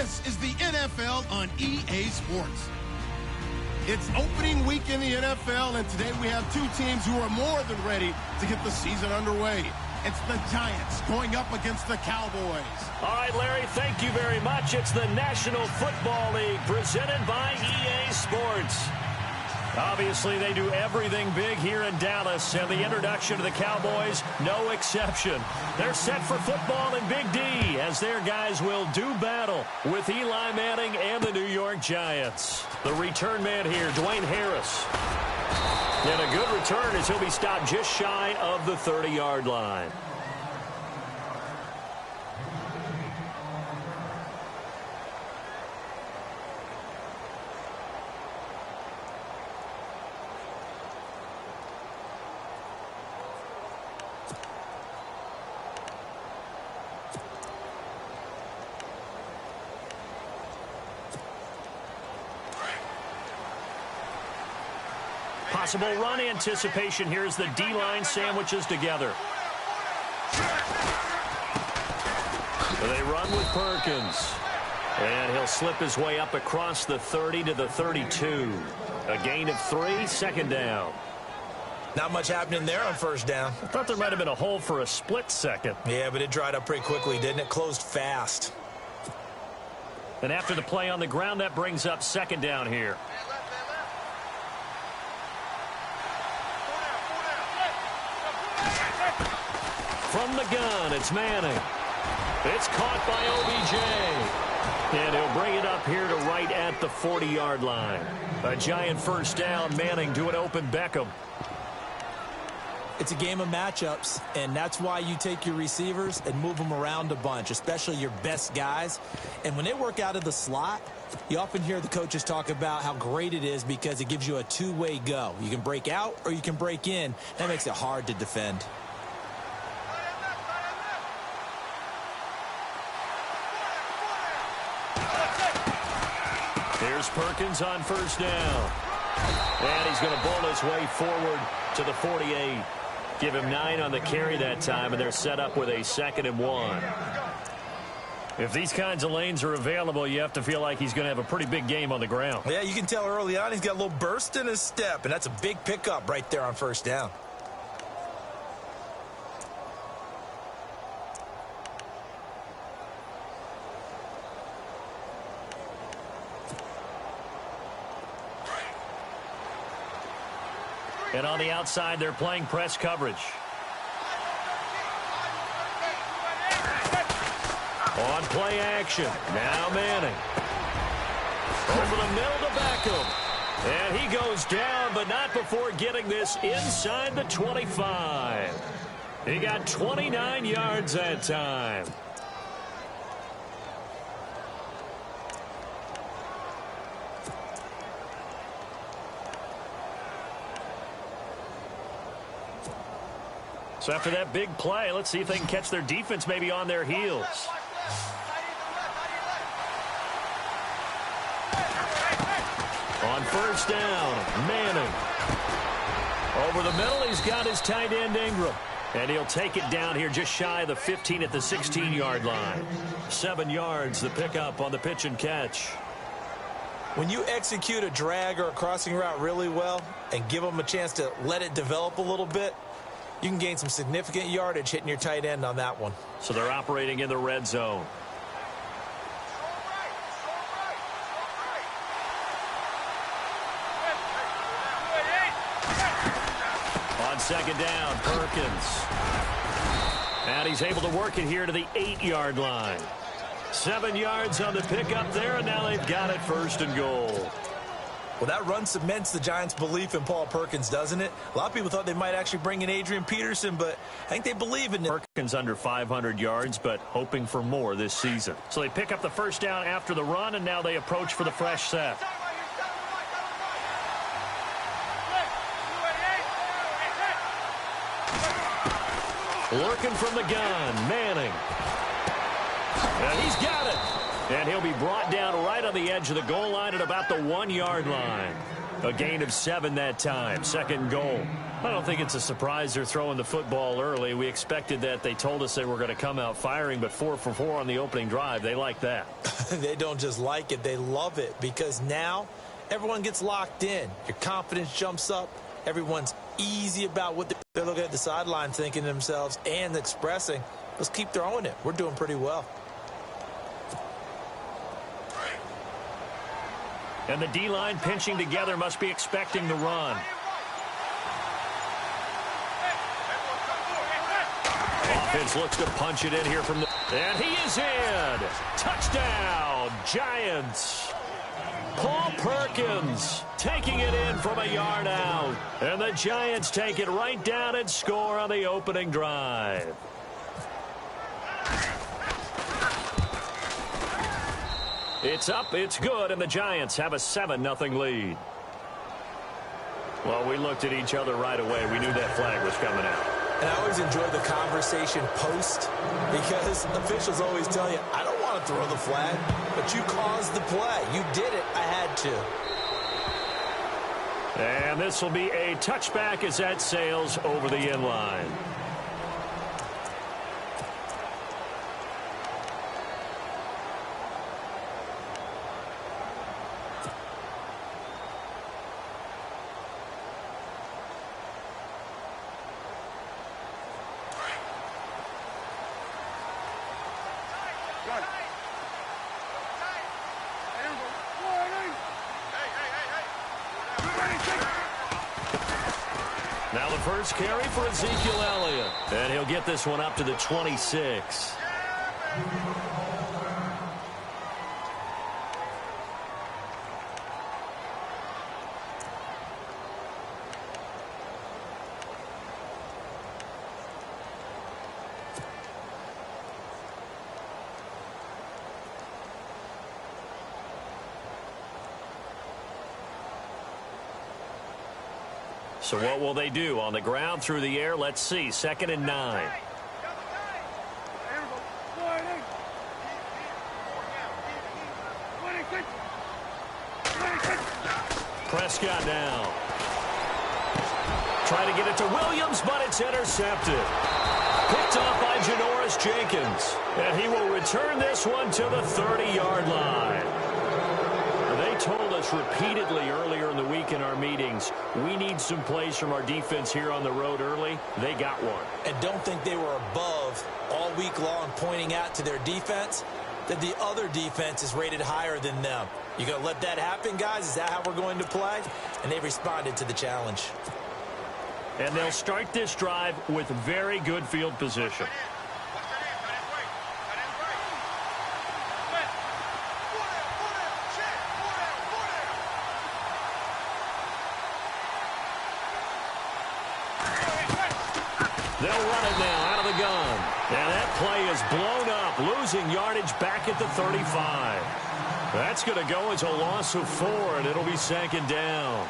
This is the NFL on EA Sports. It's opening week in the NFL, and today we have two teams who are more than ready to get the season underway. It's the Giants going up against the Cowboys. All right, Larry, thank you very much. It's the National Football League presented by EA Sports. Obviously, they do everything big here in Dallas, and the introduction to the Cowboys, no exception. They're set for football in Big D, as their guys will do battle with Eli Manning and the New York Giants. The return man here, Dwayne Harris. And a good return as he'll be stopped just shy of the 30-yard line. Possible run anticipation here as the D-line sandwiches together. They run with Perkins. And he'll slip his way up across the 30 to the 32. A gain of 3, second down. Not much happening there on first down. I thought there might have been a hole for a split second. Yeah, but it dried up pretty quickly, didn't it? Closed fast. And after the play on the ground, that brings up second down here. From the gun, it's Manning. It's caught by OBJ. And he'll bring it up here to right at the 40-yard line. A giant first down, Manning to an open Beckham. It's a game of matchups, and that's why you take your receivers and move them around a bunch, especially your best guys. And when they work out of the slot, you often hear the coaches talk about how great it is because it gives you a two-way go. You can break out or you can break in. That makes it hard to defend. Here's Perkins on first down. And he's going to bowl his way forward to the 48. Give him 9 on the carry that time, and they're set up with a 2nd and 1. If these kinds of lanes are available, you have to feel like he's going to have a pretty big game on the ground. Yeah, you can tell early on he's got a little burst in his step, and that's a big pickup right there on first down. And on the outside, they're playing press coverage. On play action. Now Manning. Over the middle to Beckham. And he goes down, but not before getting this inside the 25. He got 29 yards that time. So after that big play, let's see if they can catch their defense maybe on their heels. On first down, Manning. Over the middle, he's got his tight end Ingram. And he'll take it down here just shy of the 15 at the 16-yard line. 7 yards, the pickup on the pitch and catch. When you execute a drag or a crossing route really well and give them a chance to let it develop a little bit, you can gain some significant yardage hitting your tight end on that one. So they're operating in the red zone. On second down, Perkins. And he's able to work it here to the 8-yard line. 7 yards on the pickup there, and now they've got it 1st and goal. Well, that run cements the Giants' belief in Paul Perkins, doesn't it? A lot of people thought they might actually bring in Adrian Peterson, but I think they believe in it. Perkins under 500 yards, but hoping for more this season. So they pick up the first down after the run, and now they approach for the fresh set. Lurking from the gun, Manning. And he's got it. And he'll be brought down right on the edge of the goal line at about the 1-yard line. A gain of 7 that time. 2nd goal. I don't think it's a surprise they're throwing the football early. We expected that. They told us they were going to come out firing, but 4 for 4 on the opening drive. They like that. They don't just like it, they love it, because now everyone gets locked in. Your confidence jumps up. Everyone's easy about what they're looking at the sideline, thinking to themselves and expressing, let's keep throwing it. We're doing pretty well. And the D-line pinching together must be expecting the run. Offense looks to punch it in here from the... And he is in! Touchdown, Giants! Paul Perkins taking it in from a yard out. And the Giants take it right down and score on the opening drive. It's up, it's good, and the Giants have a 7-0 lead. Well, we looked at each other right away. We knew that flag was coming out. And I always enjoy the conversation post, because officials always tell you, I don't want to throw the flag, but you caused the play. You did it. I had to. And this will be a touchback as that sails over the end line. Now the first carry for Ezekiel Elliott. And he'll get this one up to the 26. So what will they do? On the ground, through the air? Let's see. 2nd and 9. Prescott now. Trying to get it to Williams, but it's intercepted. Picked off by Janoris Jenkins. And he will return this one to the 30-yard line. They told us repeatedly earlier in the week in our meetings, we need some plays from our defense here on the road early. They got one. And don't think they were above all week long pointing out to their defense that the other defense is rated higher than them. You going to let that happen, guys? Is that how we're going to play? And they responded to the challenge. And they'll start this drive with very good field position. They'll run it now out of the gun. And that play is blown up, losing yardage back at the 35. That's going to go as a loss of 4, and it'll be 2nd down.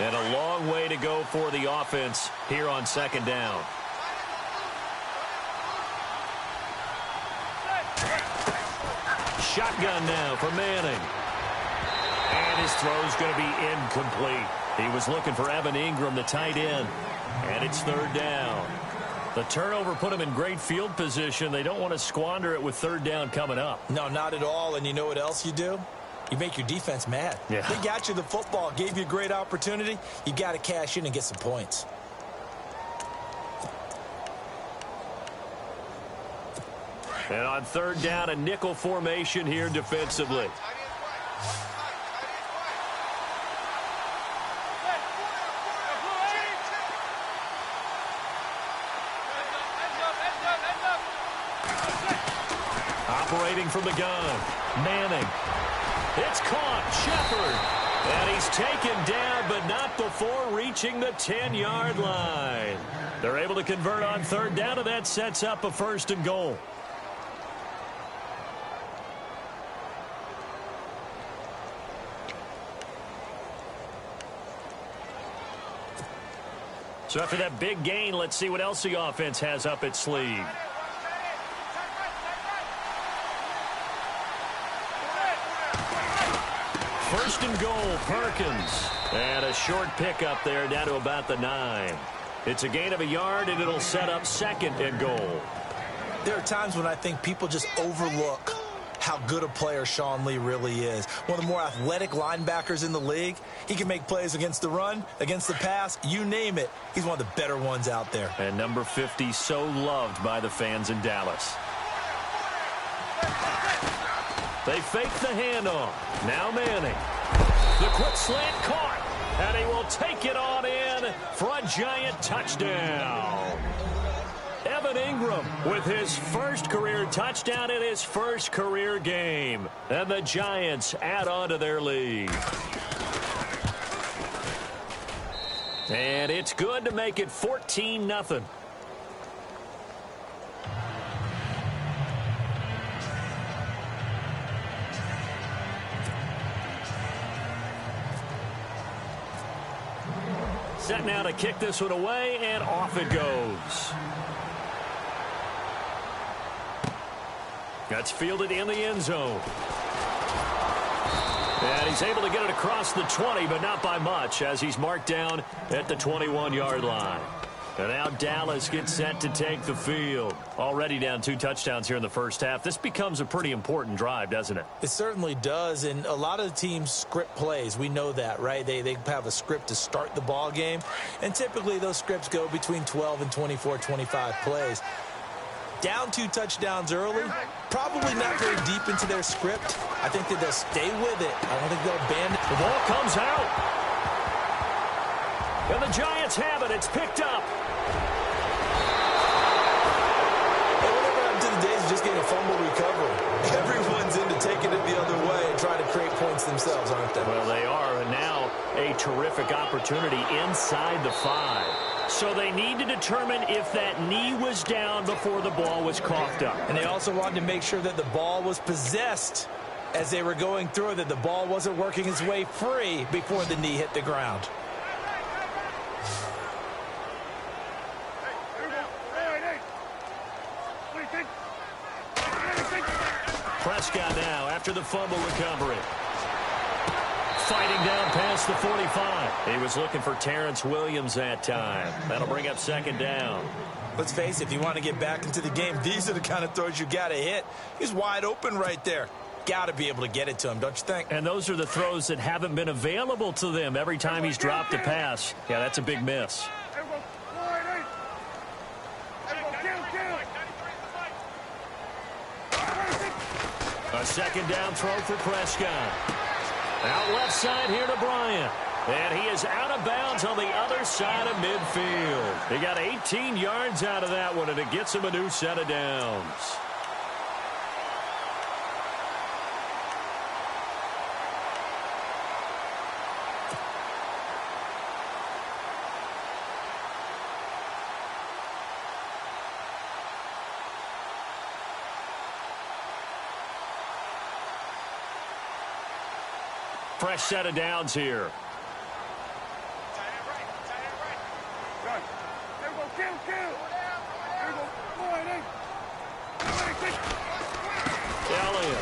And a long way to go for the offense here on 2nd down. Shotgun now for Manning. And his throw's going to be incomplete. He was looking for Evan Ingram, the tight end. And it's 3rd down. The turnover put him in great field position. They don't want to squander it with 3rd down coming up. No, not at all. And you know what else you do? You make your defense mad. Yeah. They got you the football, gave you a great opportunity. You got to cash in and get some points. And on 3rd down, a nickel formation here defensively. Operating from the gun, Manning. It's caught, Shepard. And he's taken down, but not before reaching the 10-yard line. They're able to convert on 3rd down, and that sets up a 1st and goal. So after that big gain, let's see what else the offense has up its sleeve. First and goal, Perkins. And a short pickup there down to about the 9. It's a gain of a yard, and it'll set up second and goal. There are times when I think people just overlook how good a player Sean Lee really is. One of the more athletic linebackers in the league. He can make plays against the run, against the pass, you name it. He's one of the better ones out there. And number 50 so loved by the fans in Dallas. They fake the handoff. Now Manning. The quick slant caught. And he will take it on in for a giant touchdown. Evan Ingram with his first career touchdown in his first career game. And the Giants add on to their lead. And it's good to make it 14-0. Set now to kick this one away, and off it goes. That's fielded in the end zone. And he's able to get it across the 20, but not by much, as he's marked down at the 21-yard line. And now Dallas gets set to take the field. Already down 2 touchdowns here in the first half. This becomes a pretty important drive, doesn't it? It certainly does, and a lot of the teams script plays. We know that, right? They have a script to start the ball game, and typically those scripts go between 12 and 24, 25 plays. Down 2 touchdowns early, probably not very deep into their script. I think that they'll stay with it. I don't think they'll abandon it. The ball comes out. And the Giants have it. It's picked up. Hey, whatever happened to the days of just getting a fumble recovery? Everyone's into taking it the other way and trying to create points themselves, aren't they? Well, they are, and now a terrific opportunity inside the 5. So they need to determine if that knee was down before the ball was coughed up. And they also wanted to make sure that the ball was possessed as they were going through, that the ball wasn't working its way free before the knee hit the ground. Prescott now after the fumble recovery. Fighting down past the 45. He was looking for Terrence Williams that time. That'll bring up second down. Let's face it, if you want to get back into the game, these are the kind of throws you got to hit. He's wide open right there. Got to be able to get it to him, don't you think? And those are the throws that haven't been available to them every time he's dropped a pass. Yeah, that's a big miss. A second down throw for Prescott. Out left side here to Bryant. And he is out of bounds on the other side of midfield. He got 18 yards out of that one, and it gets him a new set of downs. Fresh set of downs here. Elliott.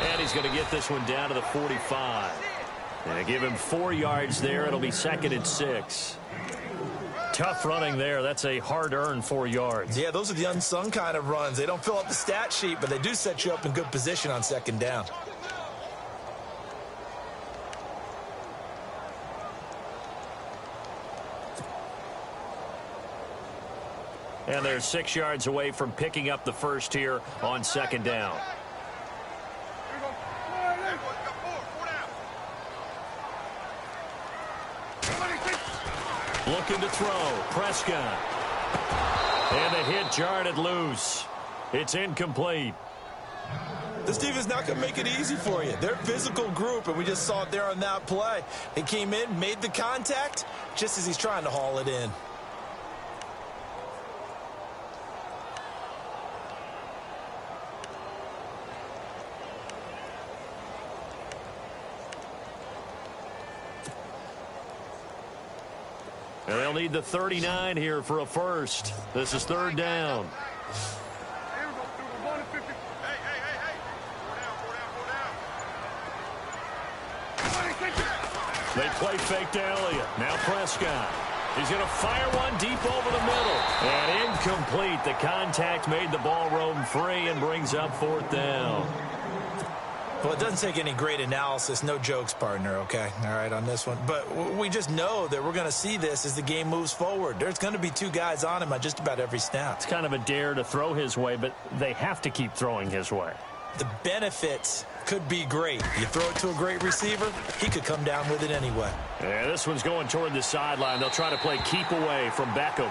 And he's going to get this one down to the 45. And they give him 4 yards there. It'll be second and 6. Tough running there. That's a hard-earned 4 yards. Yeah, those are the unsung kind of runs. They don't fill up the stat sheet, but they do set you up in good position on second down. And they're 6 yards away from picking up the first here on second down. Looking to throw. Prescott. And the hit jarred it loose. It's incomplete. This defense not going to make it easy for you. They're a physical group, and we just saw it there on that play. He came in, made the contact, just as he's trying to haul it in. And they'll need the 39 here for a first. This is third down. They play fake to Elliott. Now Prescott. He's going to fire one deep over the middle. And incomplete. The contact made the ball roam free and brings up 4th down. Well, it doesn't take any great analysis. No jokes, partner, okay? All right, on this one. But we just know that we're going to see this as the game moves forward. There's going to be 2 guys on him on just about every snap. It's kind of a dare to throw his way, but they have to keep throwing his way. The benefits could be great. You throw it to a great receiver, he could come down with it anyway. Yeah, this one's going toward the sideline. They'll try to play keep away from Beckham.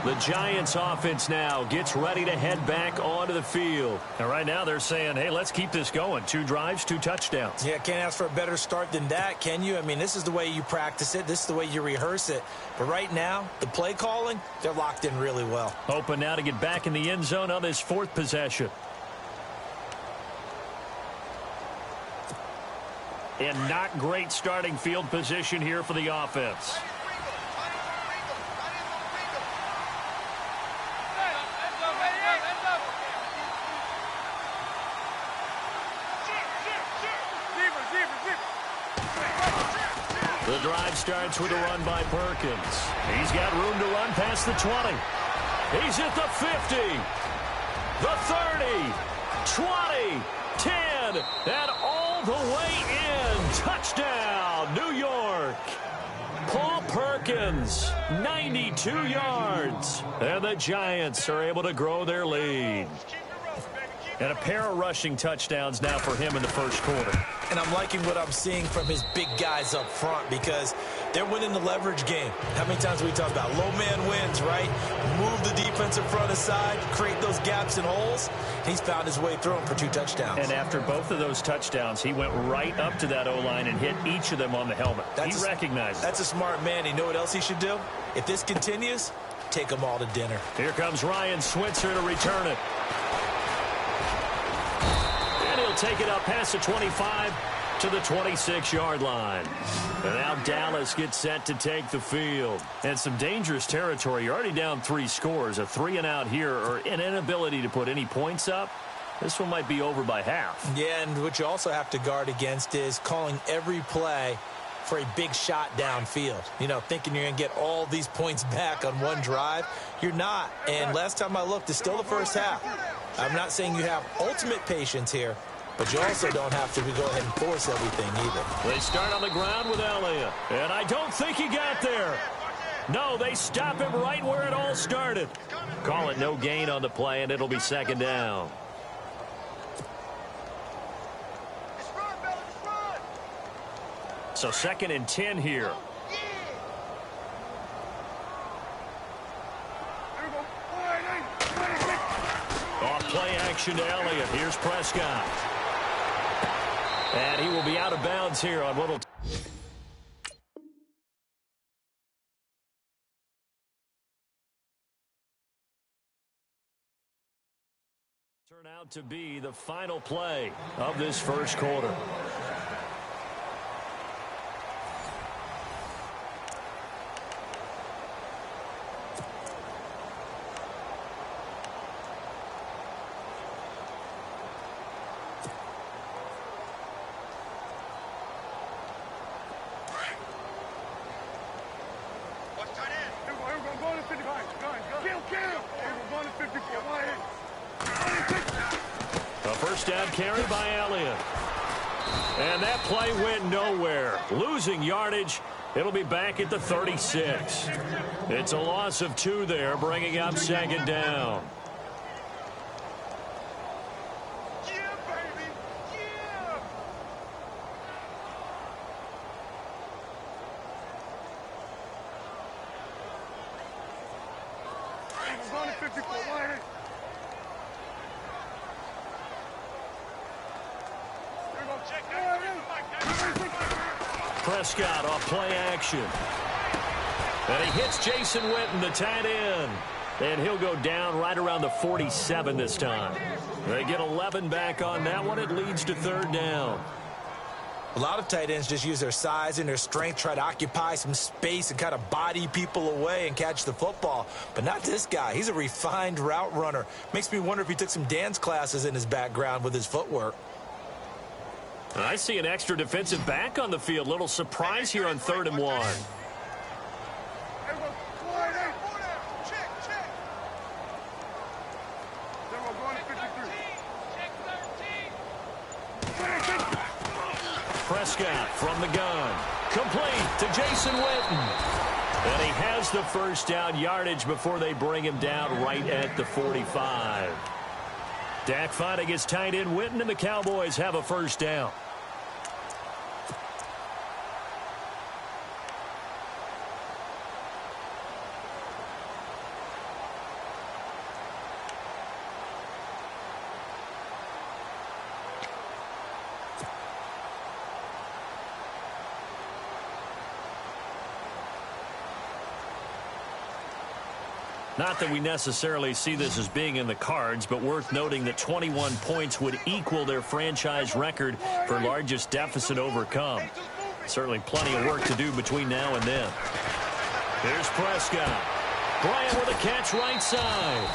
The Giants offense now gets ready to head back onto the field. And right now they're saying, hey, let's keep this going. 2 drives, 2 touchdowns. Yeah, can't ask for a better start than that, can you? I mean, this is the way you practice it. This is the way you rehearse it. But right now, the play calling, they're locked in really well. Hoping now to get back in the end zone on this 4th possession. And not great starting field position here for the offense. The drive starts with a run by Perkins. He's got room to run past the 20. He's at the 50, the 30, 20, 10, and all the way in. Touchdown, New York. Paul Perkins, 92 yards. And the Giants are able to grow their lead. And a pair of rushing touchdowns now for him in the first quarter. And I'm liking what I'm seeing from his big guys up front because they're winning the leverage game. How many times we talk about low man wins, right? Move the defensive front aside, create those gaps and holes. He's found his way through them for 2 touchdowns. And after both of those touchdowns, he went right up to that O-line and hit each of them on the helmet. He recognized it. That's a smart man. You know what else he should do? If this continues, take them all to dinner. Here comes Ryan Switzer to return it. And he'll take it up past the 25 to the 26-yard line. And now Dallas gets set to take the field. And some dangerous territory. You're already down 3 scores. A 3-and-out here or an inability to put any points up. This one might be over by half. Yeah, and what you also have to guard against is calling every play for a big shot downfield. You know, thinking you're going to get all these points back on one drive. You're not. And last time I looked, it's still the first half. I'm not saying you have ultimate patience here, but you also don't have to go ahead and force everything either. They start on the ground with Elliott. And I don't think he got there. No, they stop him right where it all started. Call it no gain on the play, and it'll be 2nd down. So 2nd and 10 here. Off play action to Elliott. Here's Prescott. And he will be out of bounds here on what will turn out to be the final play of this first quarter. First down carry by Elliott. And that play went nowhere. Losing yardage. It'll be back at the 36. It's a loss of 2 there, bringing up 2nd down. Prescott off play action. And he hits Jason Witten, the tight end. And he'll go down right around the 47 this time. They get 11 back on that one. It leads to 3rd down. A lot of tight ends just use their size and their strength, try to occupy some space and kind of body people away and catch the football. But not this guy. He's a refined route runner. Makes me wonder if he took some dance classes in his background with his footwork. And I see an extra defensive back on the field. Little surprise here on 3rd and 1. Prescott from the gun. Complete to Jason Witten. And he has the first down yardage before they bring him down right at the 45. Dak finding his tight end Witten, and the Cowboys have a first down. Not that we necessarily see this as being in the cards, but worth noting that 21 points would equal their franchise record for largest deficit overcome. Certainly plenty of work to do between now and then. Here's Prescott. Bryant with a catch right side.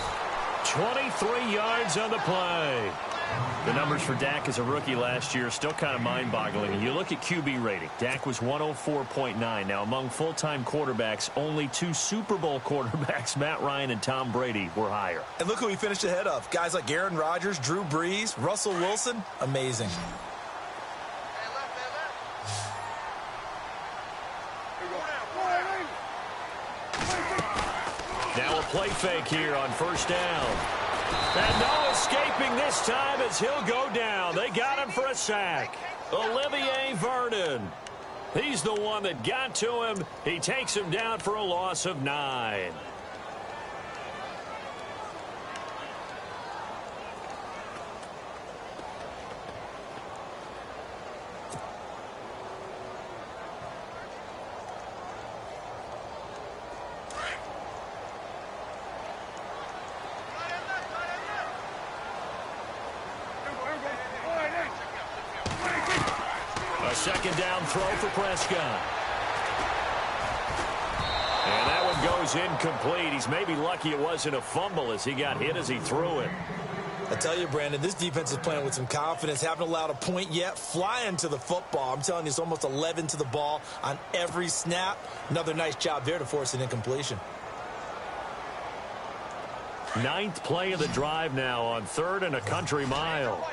23 yards on the play. The numbers for Dak as a rookie last year are still kind of mind-boggling. You look at QB rating. Dak was 104.9. Now, among full-time quarterbacks, only 2 Super Bowl quarterbacks, Matt Ryan and Tom Brady, were higher. And look who he finished ahead of. Guys like Aaron Rodgers, Drew Brees, Russell Wilson. Amazing. Now a play fake here on first down. And no escaping this time as he'll go down. They got him for a sack. Olivier Vernon. He's the one that got to him. He takes him down for a loss of 9. Second down throw for Prescott. And that one goes incomplete. He's maybe lucky it wasn't a fumble as he got hit as he threw it. I tell you, Brandon, this defense is playing with some confidence. Haven't allowed a point yet. Flying to the football. I'm telling you, it's almost 11 to the ball on every snap. Another nice job there to force an incompletion. 9th play of the drive now on 3rd and a country mile.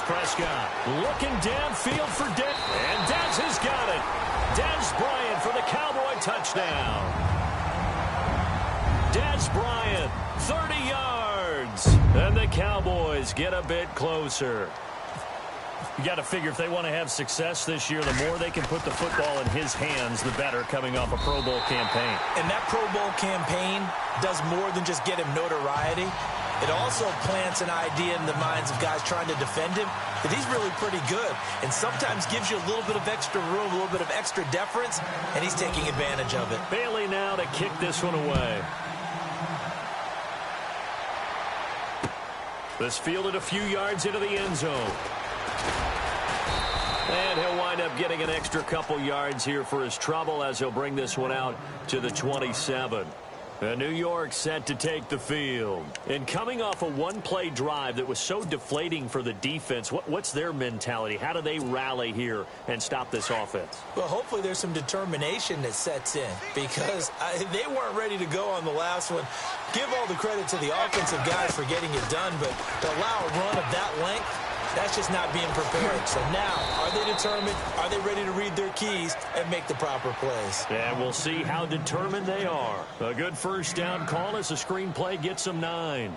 Prescott looking downfield for Dez. And Dez has got it. Dez Bryant for the Cowboy touchdown. Dez Bryant, 30 yards. And the Cowboys get a bit closer. You got to figure if they want to have success this year, the more they can put the football in his hands, the better, coming off a Pro Bowl campaign. And that Pro Bowl campaign does more than just get him notoriety. It also plants an idea in the minds of guys trying to defend him that he's really pretty good, and sometimes gives you a little bit of extra room, a little bit of extra deference, and he's taking advantage of it. Bailey now to kick this one away. This fielded a few yards into the end zone. And he'll wind up getting an extra couple yards here for his trouble as he'll bring this one out to the 27. New York set to take the field. And coming off a one-play drive that was so deflating for the defense, what's their mentality? How do they rally here and stop this offense? Well, hopefully there's some determination that sets in because they weren't ready to go on the last one. Give all the credit to the offensive guys for getting it done, but to allow a run of that length, that's just not being prepared. So now, are they determined? Are they ready to read their keys and make the proper plays? And we'll see how determined they are. A good first down call as the screenplay gets them 9.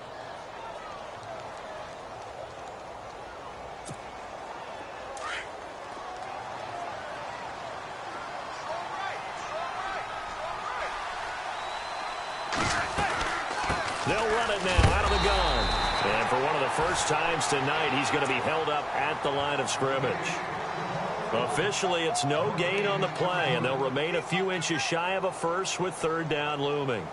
They'll run it now out of the gun. And for one of the first times tonight, he's going to be held up at the line of scrimmage. Officially, it's no gain on the play, and they'll remain a few inches shy of a first with 3rd down looming.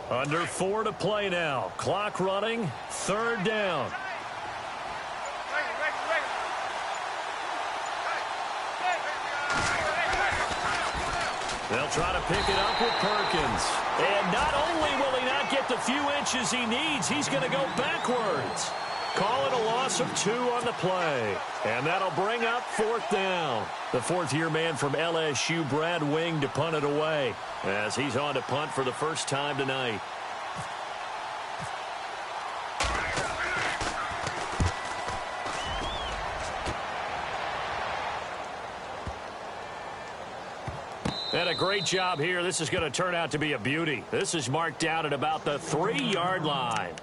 Under 4 to play now. Clock running. 3rd down. They'll try to pick it up with Perkins. And not only will he not get the few inches he needs, he's going to go backwards. Call it a loss of 2 on the play. And that'll bring up 4th down. The 4th-year man from LSU, Brad Wing, to punt it away, as he's on to punt for the first time tonight. And a great job here. This is going to turn out to be a beauty. This is marked out at about the 3-yard line.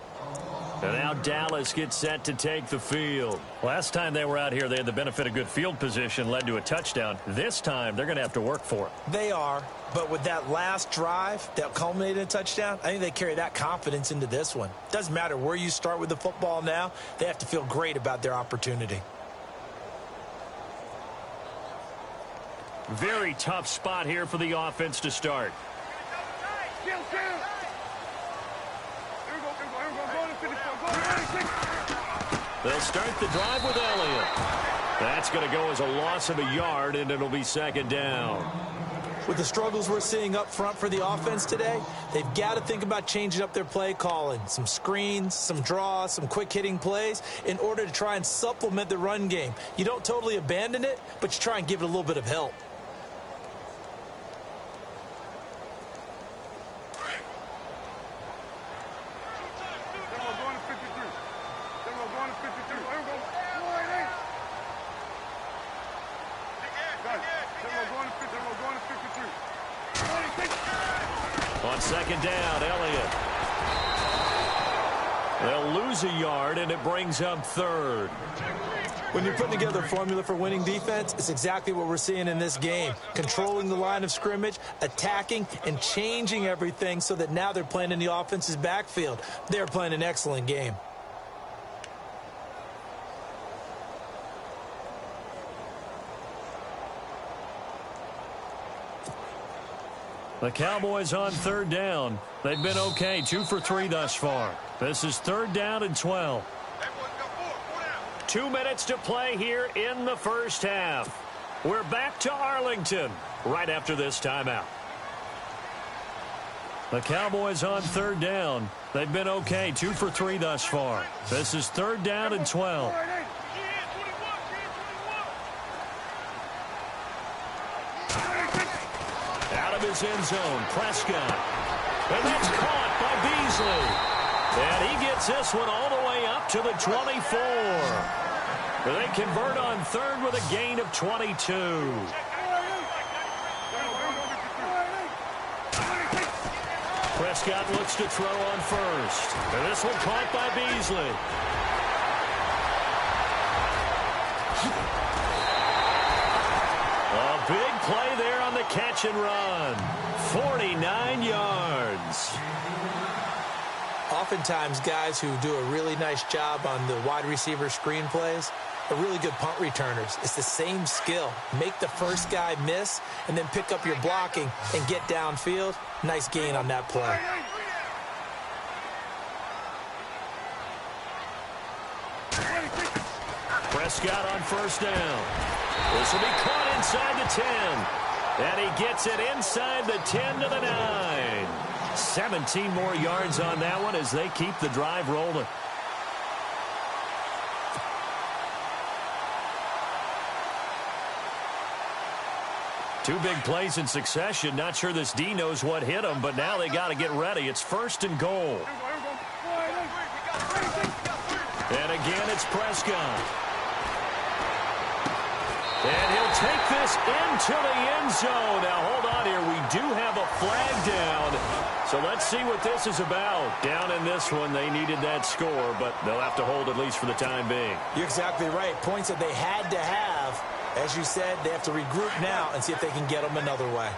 And now Dallas gets set to take the field. Last time they were out here, they had the benefit of good field position, led to a touchdown. This time, they're going to have to work for it. They are, but with that last drive that culminated in a touchdown, I think they carry that confidence into this one. Doesn't matter where you start with the football now, they have to feel great about their opportunity. Very tough spot here for the offense to start. They'll start the drive with Elliott. That's going to go as a loss of a yard, and it'll be 2nd down. With the struggles we're seeing up front for the offense today, they've got to think about changing up their play calling. Some screens, some draws, some quick-hitting plays in order to try and supplement the run game. You don't totally abandon it, but you try and give it a little bit of help. On 2nd down, Elliott. They'll lose a yard, and it brings up 3rd. When you're putting together a formula for winning defense, it's exactly what we're seeing in this game. Controlling the line of scrimmage, attacking, and changing everything so that now they're playing in the offense's backfield. They're playing an excellent game. The Cowboys on 3rd down. They've been okay, 2 for 3 thus far. This is 3rd down and 12. 2 minutes to play here in the first half. We're back to Arlington right after this timeout. The Cowboys on 3rd down. They've been okay, 2 for 3 thus far. This is 3rd down and 12. His end zone, Prescott. And that's caught by Beasley. And he gets this one all the way up to the 24. They convert on 3rd with a gain of 22. Prescott looks to throw on 1st. And this one caught by Beasley. A big play there on the catch and run. 49 yards. Oftentimes, guys who do a really nice job on the wide receiver screen plays are really good punt returners. It's the same skill. Make the first guy miss and then pick up your blocking and get downfield. Nice gain on that play. Prescott on 1st down. This will be caught inside the 10. And he gets it inside the 10 to the 9. 17 more yards on that one as they keep the drive rolling. Two big plays in succession. Not sure this D knows what hit him, but now they got to get ready. It's 1st and goal. And again, it's Prescott. And he'll take this into the end zone. Now, hold on here. We do have a flag down. So let's see what this is about. Down in this one, they needed that score, but they'll have to hold at least for the time being. You're exactly right. Points that they had to have. As you said, they have to regroup now and see if they can get them another way.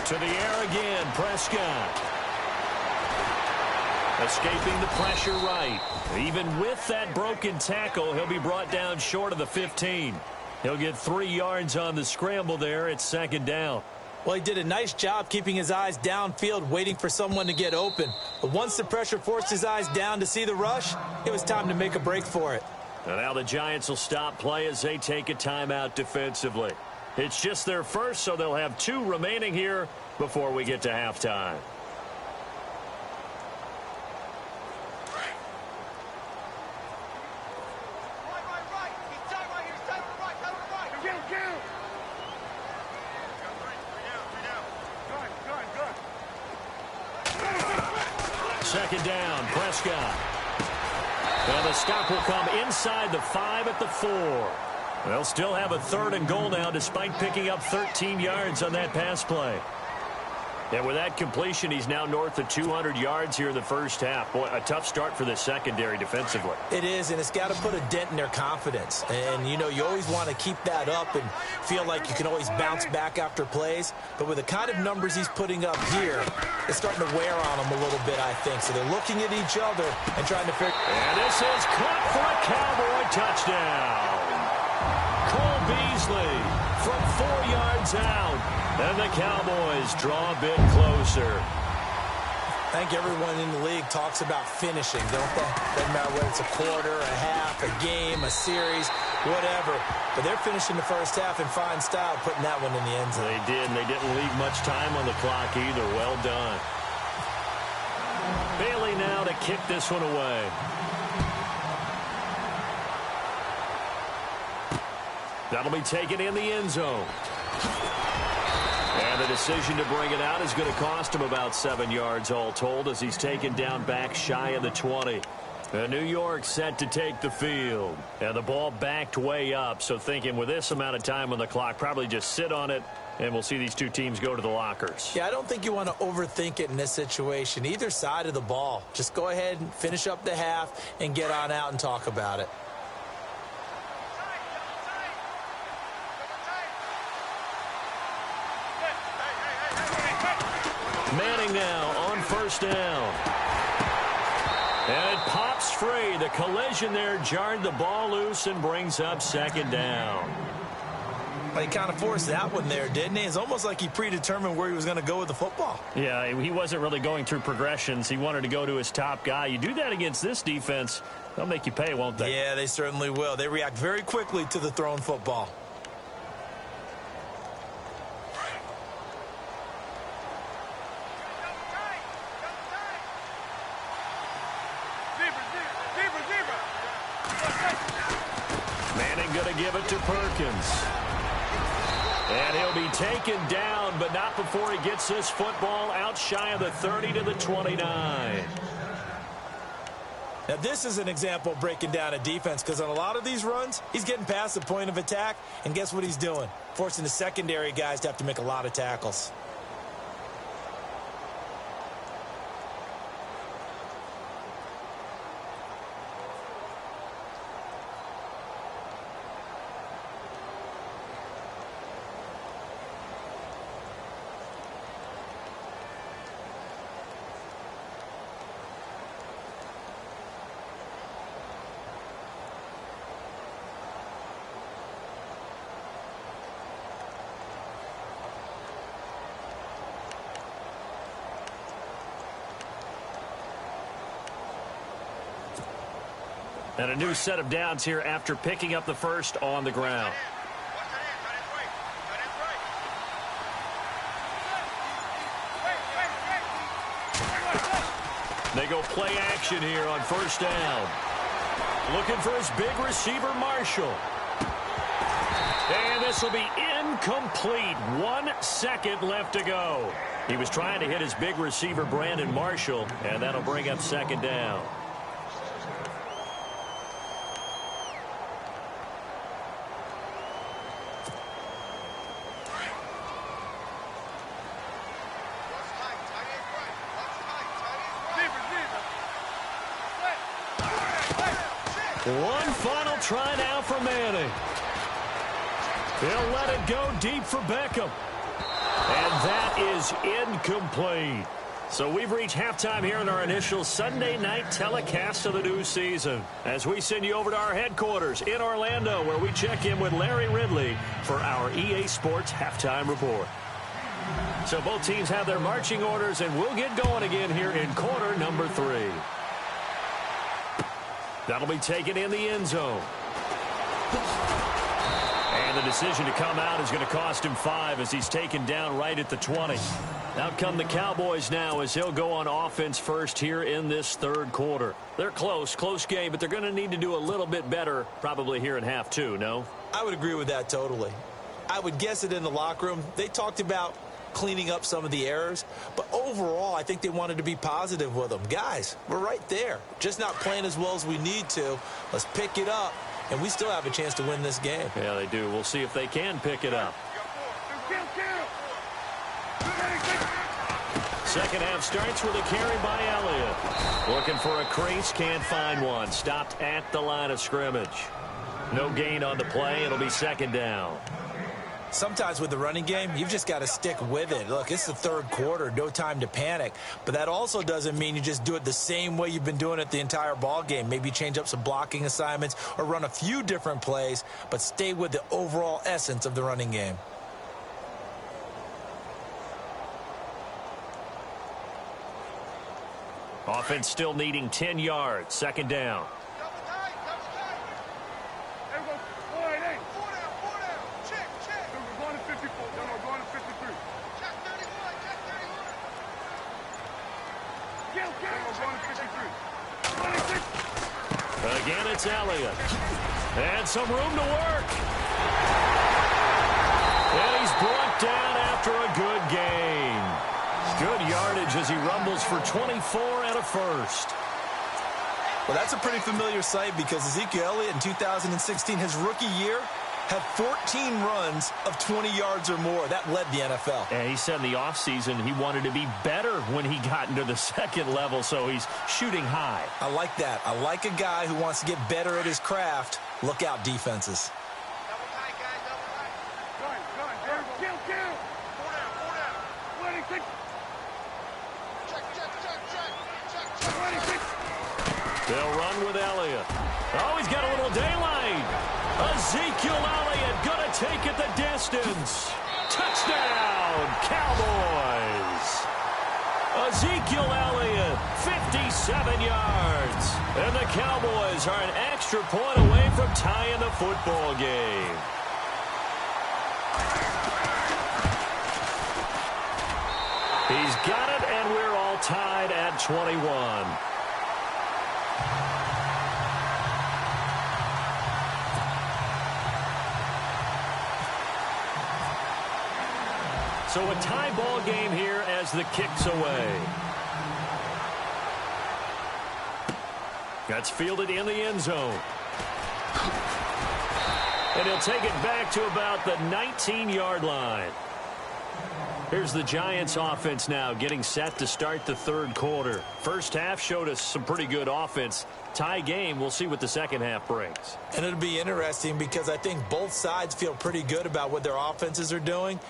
To the air again, Prescott. Escaping the pressure right. Even with that broken tackle, he'll be brought down short of the 15. He'll get 3 yards on the scramble there. It's second down. Well, he did a nice job keeping his eyes downfield, waiting for someone to get open. But once the pressure forced his eyes down to see the rush, it was time to make a break for it. And now the Giants will stop play as they take a timeout defensively. It's just their first, so they'll have 2 remaining here before we get to halftime. Second down, Prescott. And the stop will come inside the 5 at the 4. They'll still have a 3rd and goal now despite picking up 13 yards on that pass play. And with that completion, he's now north of 200 yards here in the first half. Boy, a tough start for the secondary defensively. It is, and it's got to put a dent in their confidence. And, you know, you always want to keep that up and feel like you can always bounce back after plays. But with the kind of numbers he's putting up here, it's starting to wear on them a little bit, I think. So they're looking at each other and trying to figure. And this is caught for a Cowboy touchdown. Cole Beasley from 4 yards out. And the Cowboys draw a bit closer. I think everyone in the league talks about finishing, don't they? Doesn't matter whether it's a quarter, a half, a game, a series, whatever. But they're finishing the first half in fine style, putting that one in the end zone. They did, and they didn't leave much time on the clock either. Well done. Bailey now to kick this one away. That'll be taken in the end zone. And the decision to bring it out is going to cost him about 7 yards all told as he's taken down back shy of the 20. And New York set to take the field. And the ball backed way up, so thinking with this amount of time on the clock, probably just sit on it, and we'll see these 2 teams go to the lockers. Yeah, I don't think you want to overthink it in this situation. Either side of the ball. Just go ahead and finish up the half and get on out and talk about it. Manning now on first down. And it pops free. The collision there jarred the ball loose and brings up second down. Well, he kind of forced that one there, didn't he? It's almost like he predetermined where he was going to go with the football. Yeah, he wasn't really going through progressions. He wanted to go to his top guy. You do that against this defense, they'll make you pay, won't they? Yeah, they certainly will. They react very quickly to the thrown football. Going to give it to Perkins. And he'll be taken down, but not before he gets this football out shy of the 30 to the 29. Now, this is an example of breaking down a defense because on a lot of these runs, he's getting past the point of attack, and guess what he's doing? Forcing the secondary guys to have to make a lot of tackles. And a new set of downs here after picking up the first on the ground. They go play action here on first down. Looking for his big receiver, Marshall. And this will be incomplete. 1 second left to go. He was trying to hit his big receiver, Brandon Marshall, and that'll bring up second down. One final try now for Manning. He'll let it go deep for Beckham. And that is incomplete. So we've reached halftime here in our initial Sunday night telecast of the new season as we send you over to our headquarters in Orlando, where we check in with Larry Ridley for our EA Sports Halftime Report. So both teams have their marching orders, and we'll get going again here in quarter number 3. That'll be taken in the end zone. And the decision to come out is going to cost him 5 as he's taken down right at the 20. Out come the Cowboys now as he'll go on offense first here in this third quarter. They're close game, but they're going to need to do a little bit better probably here in half 2, no? I would agree with that totally. I would guess it in the locker room. They talked about cleaning up some of the errors, but overall I think they wanted to be positive with them. Guys, we're right there. Just not playing as well as we need to. Let's pick it up, and we still have a chance to win this game. Yeah, they do. We'll see if they can pick it up. Second half starts with a carry by Elliott. Looking for a crease, can't find one. Stopped at the line of scrimmage. No gain on the play. It'll be second down. Sometimes with the running game, you've just got to stick with it. Look, it's the third quarter, no time to panic. But that also doesn't mean you just do it the same way you've been doing it the entire ball game. Maybe change up some blocking assignments or run a few different plays, but stay with the overall essence of the running game. Offense still needing 10 yards. Second down. Again, it's Elliott. And some room to work. And he's brought down after a good gain. Good yardage as he rumbles for 24 and a first. Well, that's a pretty familiar sight because Ezekiel Elliott in 2016, his rookie year, had 14 runs of 20 yards or more. That led the NFL. And he said in the offseason he wanted to be better when he got into the second level, so he's shooting high. I like that. I like a guy who wants to get better at his craft. Look out, defenses. They'll run with Elliott. Oh, he's got a little daylight. Ezekiel Elliott going to take it the distance. Touchdown, Cowboys. Ezekiel Elliott, 57 yards. And the Cowboys are an extra point away from tying the football game. He's got it, and we're all tied at 21. So a tie ball game here as the kick's away. That's fielded in the end zone. And he'll take it back to about the 19-yard line. Here's the Giants offense now getting set to start the third quarter. First half showed us some pretty good offense. Tie game, we'll see what the second half brings. And it'll be interesting because I think both sides feel pretty good about what their offenses are doing.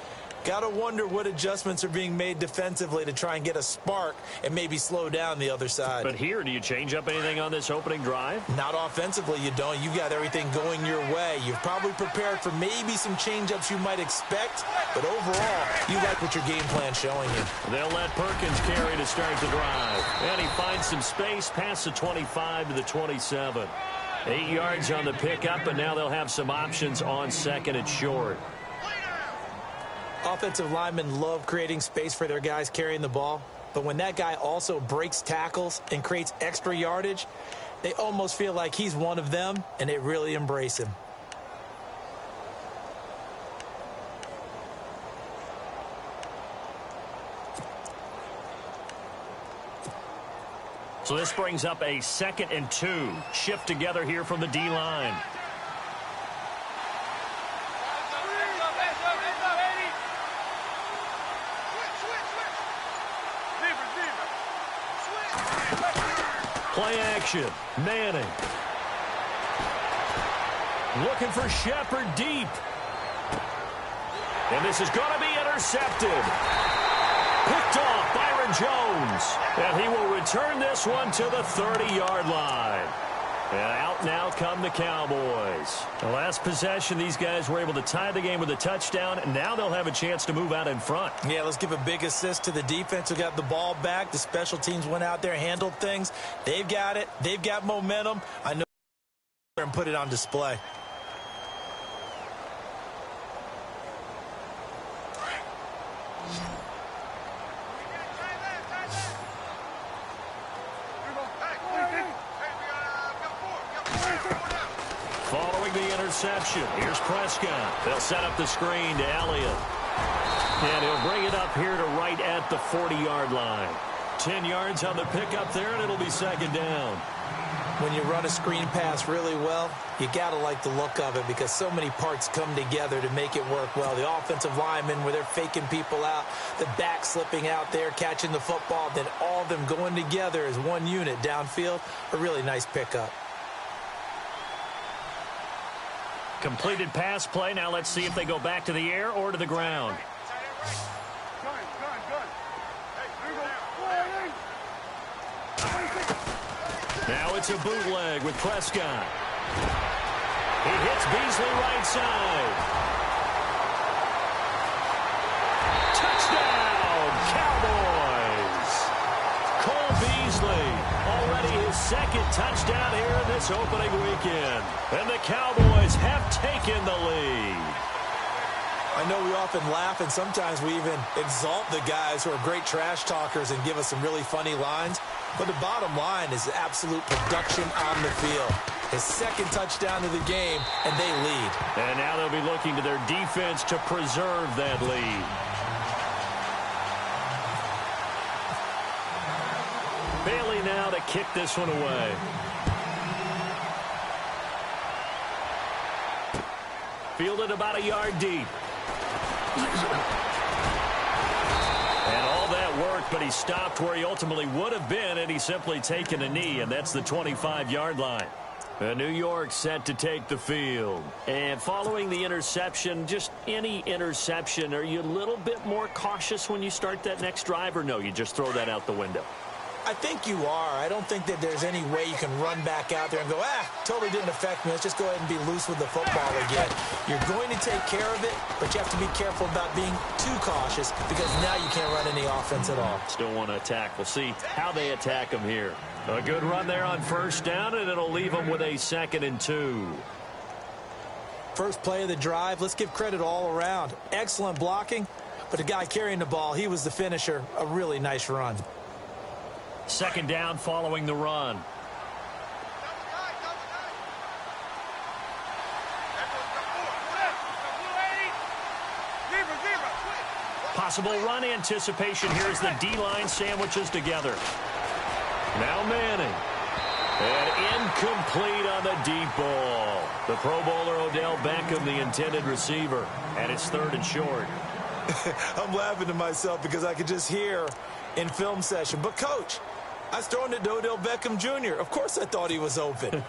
Got to wonder what adjustments are being made defensively to try and get a spark and maybe slow down the other side. But here, do you change up anything on this opening drive? Not offensively, you don't. You've got everything going your way. You've probably prepared for maybe some change-ups you might expect, but overall, you like what your game plan's showing you. They'll let Perkins carry to start the drive. And he finds some space past the 25 to the 27. 8 yards on the pickup, and now they'll have some options on second and short. Offensive linemen love creating space for their guys carrying the ball, but when that guy also breaks tackles and creates extra yardage, they almost feel like he's one of them, and they really embrace him. So this brings up a 2nd and 2. Shift together here from the D-line. Play action. Manning. Looking for Shepard deep. And this is going to be intercepted. Picked off by Aaron Jones. And he will return this one to the 30-yard line. And out now come the Cowboys. The last possession, these guys were able to tie the game with a touchdown, and now they'll have a chance to move out in front. Yeah, let's give a big assist to the defense who got the ball back. The special teams went out there, handled things. They've got it. They've got momentum. I know and put it on display. Following the interception, here's Prescott. They'll set up the screen to Elliott. And he'll bring it up here to right at the 40-yard line. 10 yards on the pickup there, and it'll be second down. When you run a screen pass really well, you got to like the look of it because so many parts come together to make it work well. The offensive linemen, where they're faking people out, the back slipping out there, catching the football, then all of them going together as one unit downfield. A really nice pickup. Completed pass play. Now let's see if they go back to the air or to the ground. Now it's a bootleg with Prescott. He hits Beasley right side. Touchdown, Cowboys! Cole Beasley, already his second touchdown here in this opening weekend. And the Cowboys have taken the lead. I know we often laugh, and sometimes we even exalt the guys who are great trash talkers and give us some really funny lines. But the bottom line is absolute production on the field. His second touchdown of the game, and they lead. And now they'll be looking to their defense to preserve that lead. Bailey now to kick this one away. Fielded about a yard deep. And all that work, but he stopped where he ultimately would have been, and he's simply taken a knee, and that's the 25-yard line. New York set to take the field. And following the interception, just any interception, are you a little bit more cautious when you start that next drive, or no, you just throw that out the window? I think you are. I don't think that there's any way you can run back out there and go, totally didn't affect me. Let's just go ahead and be loose with the football again. You're going to take care of it, but you have to be careful about being too cautious because now you can't run any offense at all. Still want to attack. We'll see how they attack him here. A good run there on first down, and it'll leave them with a 2nd and 2. First play of the drive, let's give credit all around. Excellent blocking, but the guy carrying the ball, he was the finisher. A really nice run. 2nd down following the run. Possible run anticipation here as the D-line sandwiches together. Now Manning. And incomplete on the deep ball. The Pro Bowler Odell Beckham, the intended receiver. And it's 3rd and short. I'm laughing to myself because I could just hear in film session, but coach, I was throwing it to Odell Beckham Jr. Of course I thought he was open.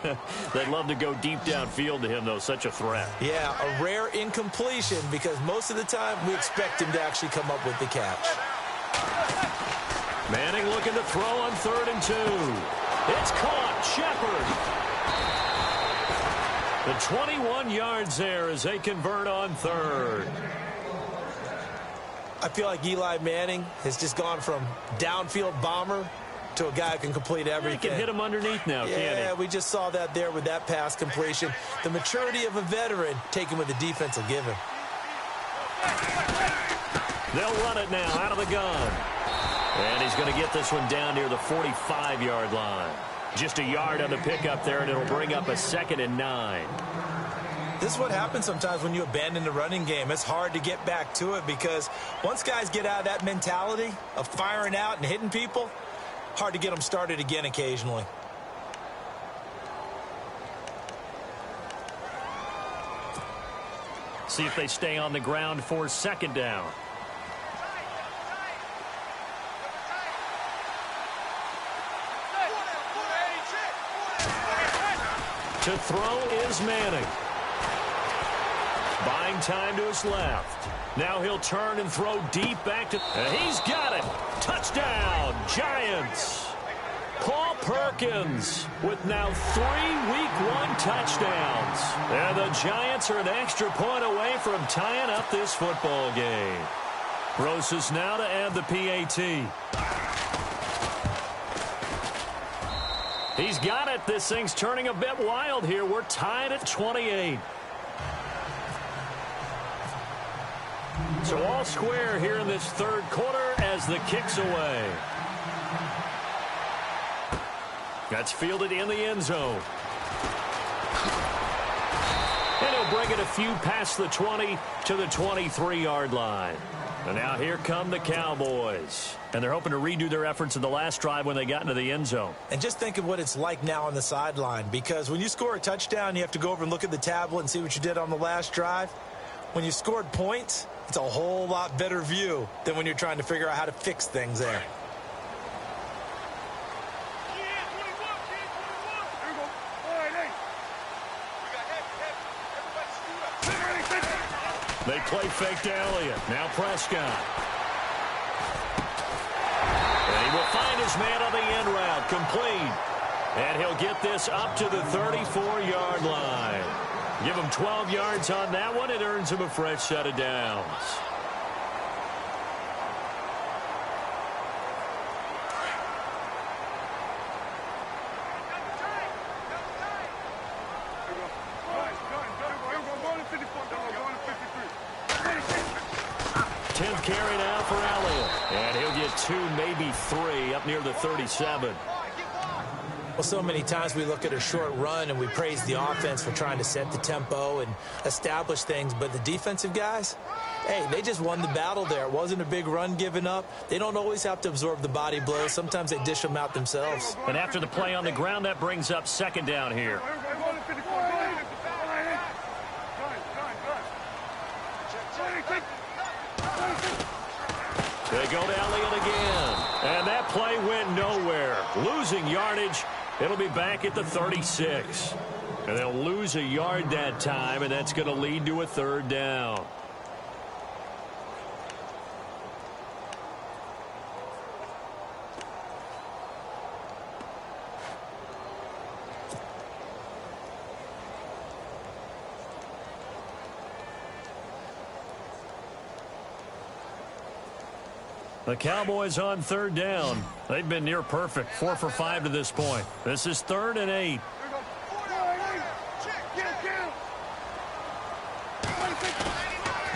They'd love to go deep downfield to him, though. Such a threat. Yeah, a rare incompletion because most of the time we expect him to actually come up with the catch. Manning looking to throw on 3rd and 2. It's caught. Shepard. The 21 yards there as they convert on 3rd. I feel like Eli Manning has just gone from downfield bomber to a guy who can complete everything. He can hit him underneath now, can't he? Yeah, we just saw that there with that pass completion. The maturity of a veteran taken with the defense will give him. They'll run it now out of the gun. And he's going to get this one down near the 45-yard line. Just a yard on the pickup there, and it'll bring up a 2nd and 9. This is what happens sometimes when you abandon the running game. It's hard to get back to it because once guys get out of that mentality of firing out and hitting people, hard to get them started again occasionally. See if they stay on the ground for 2nd down. To throw is Manning. Buying time to his left. Now he'll turn and throw deep back to... And he's got it. Touchdown, Giants. Paul Perkins with now 3 Week 1 touchdowns. And the Giants are an extra point away from tying up this football game. Brosses now to add the PAT. He's got it. This thing's turning a bit wild here. We're tied at 28. So all square here in this third quarter as the kick's away. That's fielded in the end zone. And he'll bring it a few past the 20 to the 23-yard line. And now here come the Cowboys. And they're hoping to redo their efforts in the last drive when they got into the end zone. And just think of what it's like now on the sideline, because when you score a touchdown, you have to go over and look at the tablet and see what you did on the last drive. When you scored points, it's a whole lot better view than when you're trying to figure out how to fix things there. They play fake to Elliott. Now Prescott. And he will find his man on the end route. Complete. And he'll get this up to the 34-yard line. Give him 12 yards on that one. It earns him a fresh set of downs. Carry now for Elliott. And he'll get 2, maybe 3 up near the 37. Well, so many times we look at a short run and we praise the offense for trying to set the tempo and establish things. But the defensive guys, hey, they just won the battle there. It wasn't a big run given up. They don't always have to absorb the body blows. Sometimes they dish them out themselves. And after the play on the ground, that brings up second down here. They go to Elliott again. And that play went nowhere. Losing yardage. It'll be back at the 36. And they'll lose a yard that time, and that's going to lead to a third down. The Cowboys on third down. They've been near perfect. 4 for 5 to this point. This is 3rd and 8.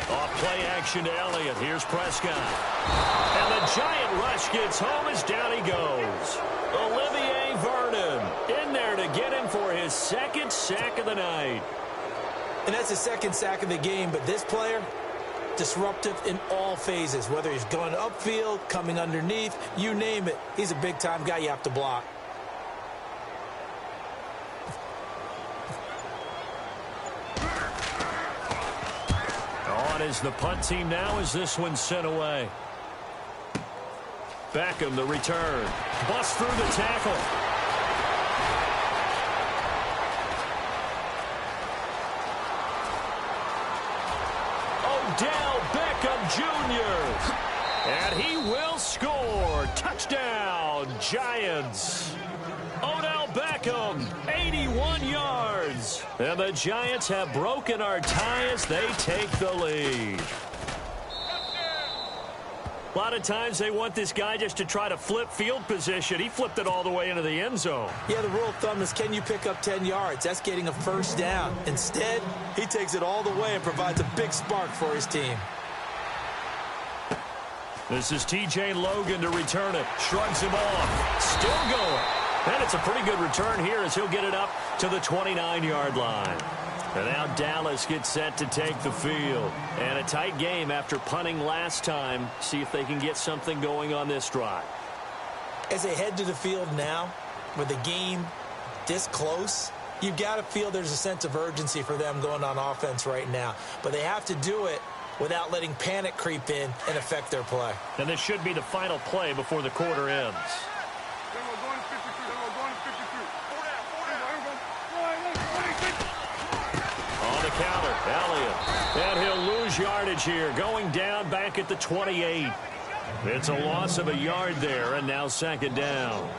Off play action to Elliott. Here's Prescott. And the giant rush gets home as down he goes. Olivier Vernon in there to get him for his 2nd sack of the night. And that's his 2nd sack of the game, but this player, disruptive in all phases, whether he's going upfield, coming underneath, you name it. He's a big-time guy you have to block. On is the punt team now as this one's sent away. Beckham, the return. Bust through the tackle. Odell Beckham Jr. And he will score. Touchdown, Giants. Odell Beckham, 81 yards. And the Giants have broken our tie as they take the lead. A lot of times they want this guy just to try to flip field position. He flipped it all the way into the end zone. Yeah, the rule of thumb is, can you pick up 10 yards? That's getting a first down. Instead, he takes it all the way and provides a big spark for his team. This is T.J. Logan to return it. Shrugs him off. Still going. And it's a pretty good return here as he'll get it up to the 29-yard line. And now Dallas gets set to take the field. And a tight game after punting last time. See if they can get something going on this drive. As they head to the field now, with the game this close, you've got to feel there's a sense of urgency for them going on offense right now. But they have to do it without letting panic creep in and affect their play. And this should be the final play before the quarter ends. counter. Elliott. And he'll lose yardage here. Going down back at the 28. It's a loss of a yard there, and now second down.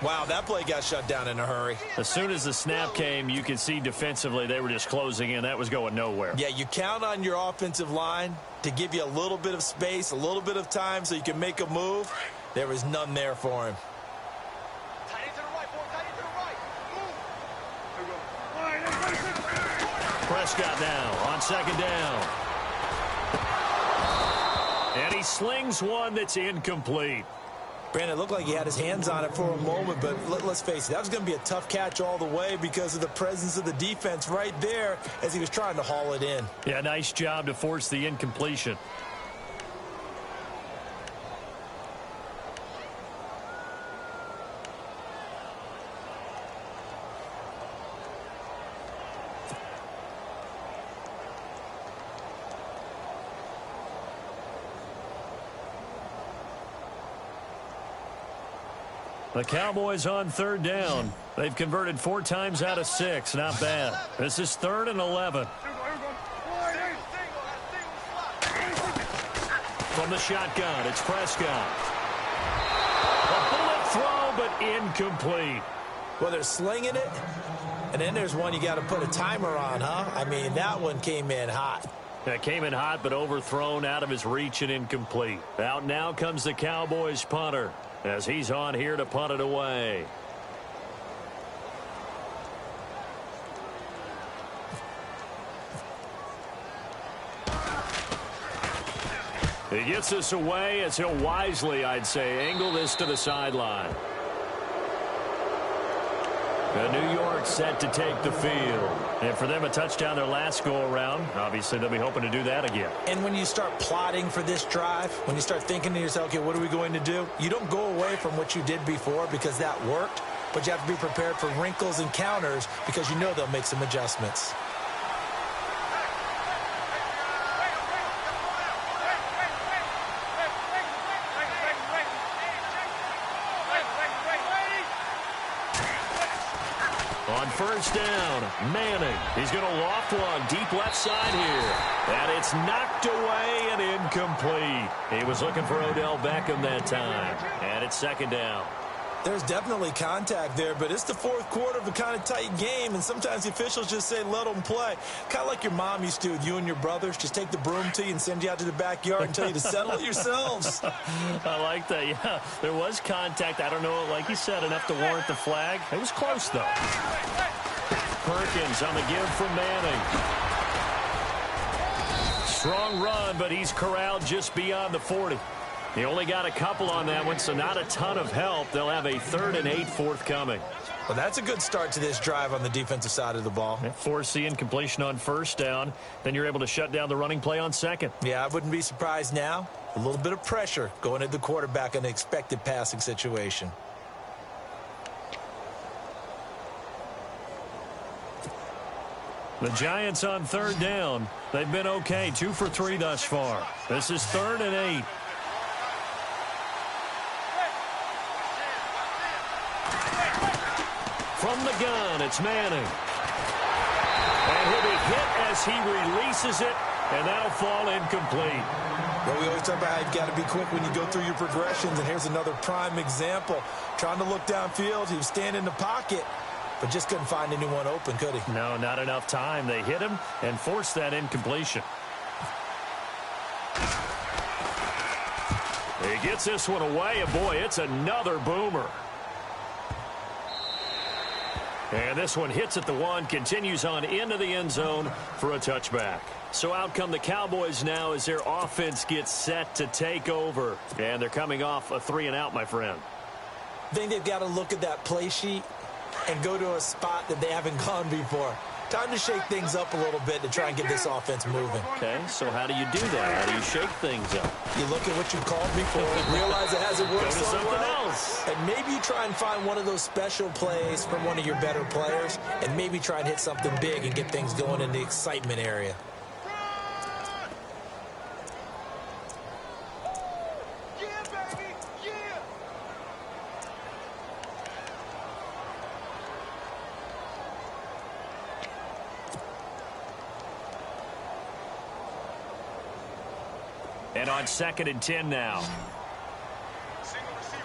Wow, that play got shut down in a hurry. As soon as the snap came, you could see defensively they were just closing in. That was going nowhere. Yeah, you count on your offensive line to give you a little bit of space, a little bit of time so you can make a move. There was none there for him. Prescott now on second down. And he slings one that's incomplete. Brandon, it looked like he had his hands on it for a moment, but let's face it, that was going to be a tough catch all the way because of the presence of the defense right there as he was trying to haul it in. Yeah, nice job to force the incompletion. The Cowboys on third down. They've converted 4 times out of 6. Not bad. This is 3rd and 11. From the shotgun, it's Prescott. A bullet throw, but incomplete. Well, they're slinging it, and then there's one you got to put a timer on, huh? I mean, that one came in hot. That came in hot, but overthrown out of his reach and incomplete. Out now comes the Cowboys punter, as he's on here to punt it away. He gets this away as he'll wisely, I'd say, angle this to the sideline. New York set to take the field. And for them, a touchdown their last go-around. Obviously, they'll be hoping to do that again. And when you start plotting for this drive, when you start thinking to yourself, okay, what are we going to do? You don't go away from what you did before because that worked, but you have to be prepared for wrinkles and counters because you know they'll make some adjustments. On first down, Manning. He's going to loft one deep left side here. And it's knocked away and incomplete. He was looking for Odell Beckham that time. And it's second down. There's definitely contact there, but it's the fourth quarter of a kind of tight game, and sometimes the officials just say, let them play. Kind of like your mom used to with you and your brothers. Just take the broom to you and send you out to the backyard and tell you to settle it yourselves. I like that, yeah. There was contact. I don't know, like you said, enough to warrant the flag. It was close, though. Perkins on the give from Manning. Strong run, but he's corralled just beyond the 40. He only got a couple on that one, so not a ton of help. They'll have a 3rd and 8 forthcoming. Well, that's a good start to this drive on the defensive side of the ball. Force the incompletion on first down. Then you're able to shut down the running play on second. Yeah, I wouldn't be surprised now. A little bit of pressure going at the quarterback in an expected passing situation. The Giants on third down. They've been okay, 2 for 3 thus far. This is 3rd and 8. From the gun, it's Manning. And he'll be hit as he releases it, and that'll fall incomplete. Well, we always talk about how you've got to be quick when you go through your progressions, and here's another prime example. Trying to look downfield, he was standing in the pocket, but just couldn't find anyone open, could he? No, not enough time. They hit him and forced that incompletion. He gets this one away, and boy, it's another boomer. And this one hits at the 1, continues on into the end zone for a touchback. So out come the Cowboys now as their offense gets set to take over. And they're coming off a 3-and-out, my friend. I think they've got to look at that play sheet and go to a spot that they haven't gone before. Time to shake things up a little bit to try and get this offense moving. Okay, so how do you do that? How do you shake things up? You look at what you called before, realize it hasn't worked Go to so something well, else. and maybe you try and find one of those special plays from one of your better players, and maybe try and hit something big and get things going in the excitement area. And on 2nd and 10 now. Single receiver.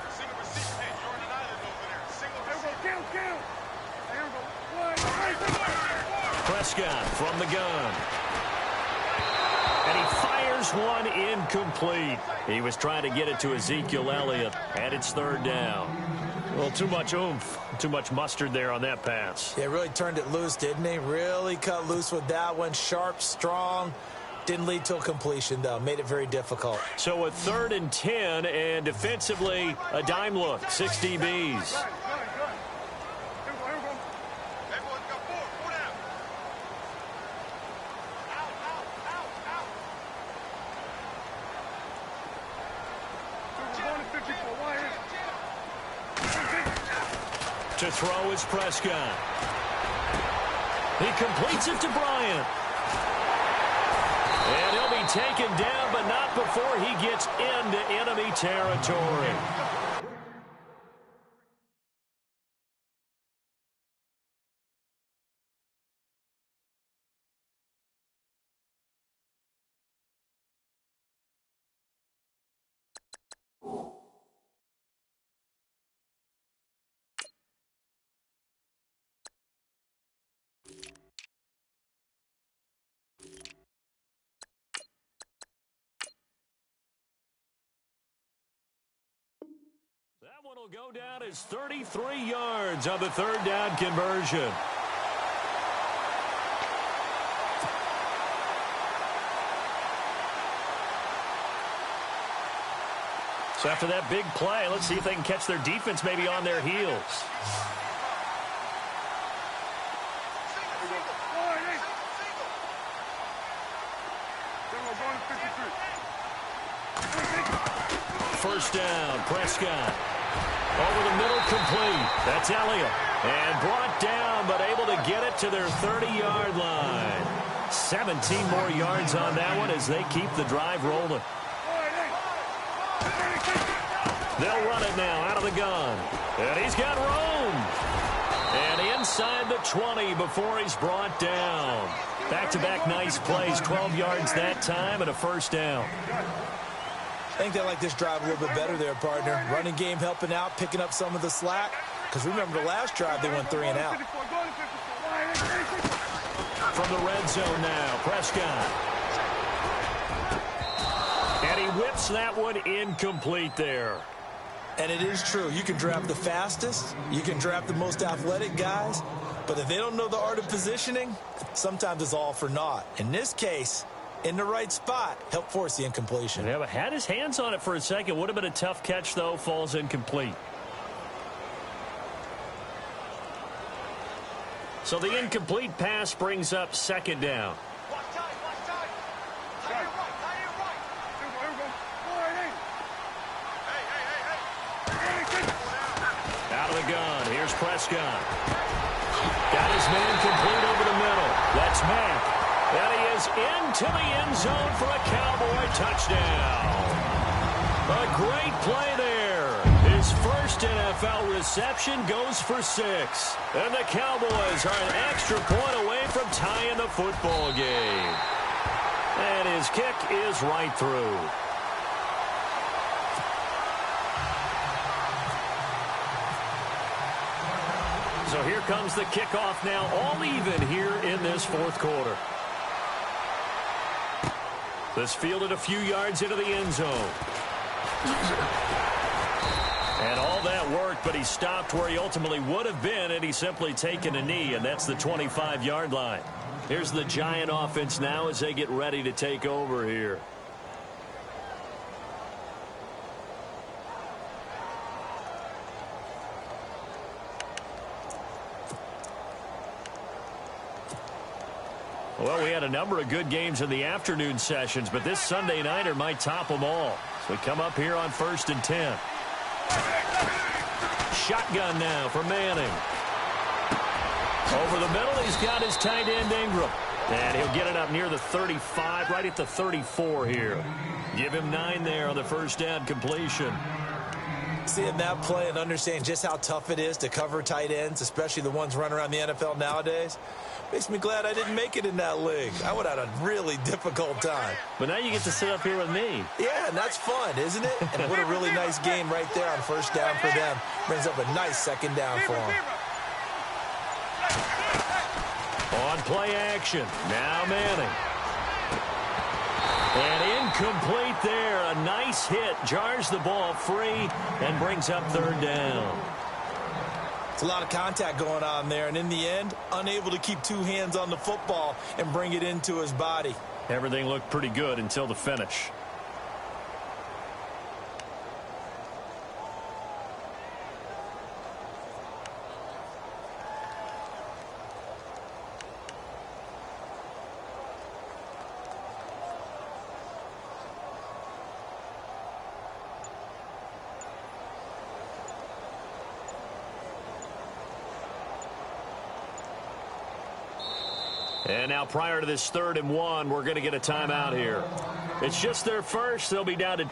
Hey, Jordan Island over there. Single receiver. Prescott from the gun. And he fires one incomplete. He was trying to get it to Ezekiel Elliott, and it's 3rd down. Well, too much oomph, too much mustard there on that pass. Yeah, really turned it loose, didn't he? Really cut loose with that one. Sharp, strong. Didn't lead to a completion, though. Made it very difficult. So a 3rd and 10, and defensively, a dime look. 6 DBs. To throw is Prescott. He completes it to Bryant. And he'll be taken down, but not before he gets into enemy territory. That one will go down as 33 yards on the 3rd down conversion. So after that big play, let's see if they can catch their defense maybe on their heels. First down, Prescott. Over the middle, complete. That's Elliott. And brought down, but able to get it to their 30-yard line. 17 more yards on that one as they keep the drive rolling. They'll run it now out of the gun. And he's got room. And inside the 20 before he's brought down. Back-to-back nice plays. 12 yards that time and a first down. I think they like this drive a little bit better there, partner. Running game helping out, picking up some of the slack. Because remember the last drive, they went 3 and out. From the red zone now, Prescott. And he whips that one incomplete there. And it is true. You can draft the fastest. You can draft the most athletic guys. But if they don't know the art of positioning, sometimes it's all for naught. In this case, in the right spot, help force the incompletion. Yeah, but had his hands on it for a second. Would have been a tough catch, though. Falls incomplete. So the incomplete pass brings up 2nd down. Out of the gun. Here's Prescott. Got his man complete over the middle. That's Mack. And he is into the end zone for a Cowboy touchdown. A great play there. His first NFL reception goes for 6. And the Cowboys are an extra point away from tying the football game. And his kick is right through. So here comes the kickoff now, all even here in this 4th quarter. This fielded a few yards into the end zone. And all that worked, but he stopped where he ultimately would have been had he simply taken a knee, and that's the 25-yard line. Here's the Giant offense now as they get ready to take over here. Well, we had a number of good games in the afternoon sessions, but this Sunday nighter might top them all. So we come up here on 1st and 10. Shotgun now for Manning. Over the middle, he's got his tight end Ingram. And he'll get it up near the 35, right at the 34 here. Give him 9 there on the first down completion. Seeing that play and understanding just how tough it is to cover tight ends, especially the ones running around the NFL nowadays, makes me glad I didn't make it in that league. I would have had a really difficult time. But now you get to sit up here with me. Yeah, and that's fun, isn't it? And what a really nice game right there on first down for them. Brings up a nice second down for them. On play action, now Manning. And incomplete there. A nice hit. Jars the ball free and brings up third down. It's a lot of contact going on there. And in the end, unable to keep two hands on the football and bring it into his body. Everything looked pretty good until the finish. And now prior to this 3rd and 1, we're going to get a timeout here. It's just their first. They'll be down to...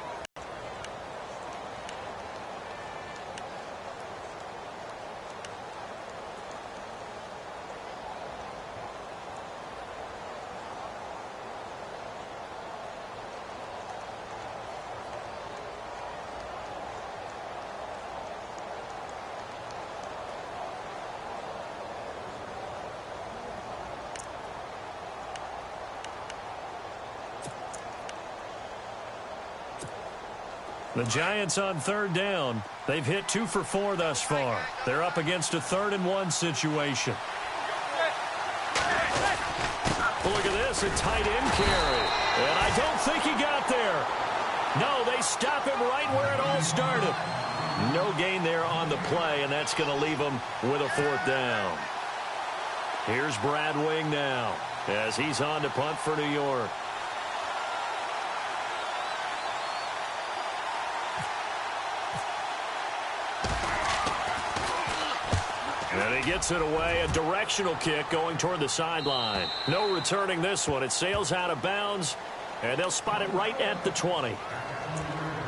The Giants on 3rd down. They've hit 2 for 4 thus far. They're up against a 3rd and 1 situation. Well, look at this, a tight end carry. And I don't think he got there. No, they stop him right where it all started. No gain there on the play, and that's going to leave him with a 4th down. Here's Brad Wing now as he's on to punt for New York. And he gets it away, a directional kick going toward the sideline. No returning this one. It sails out of bounds, and they'll spot it right at the 20.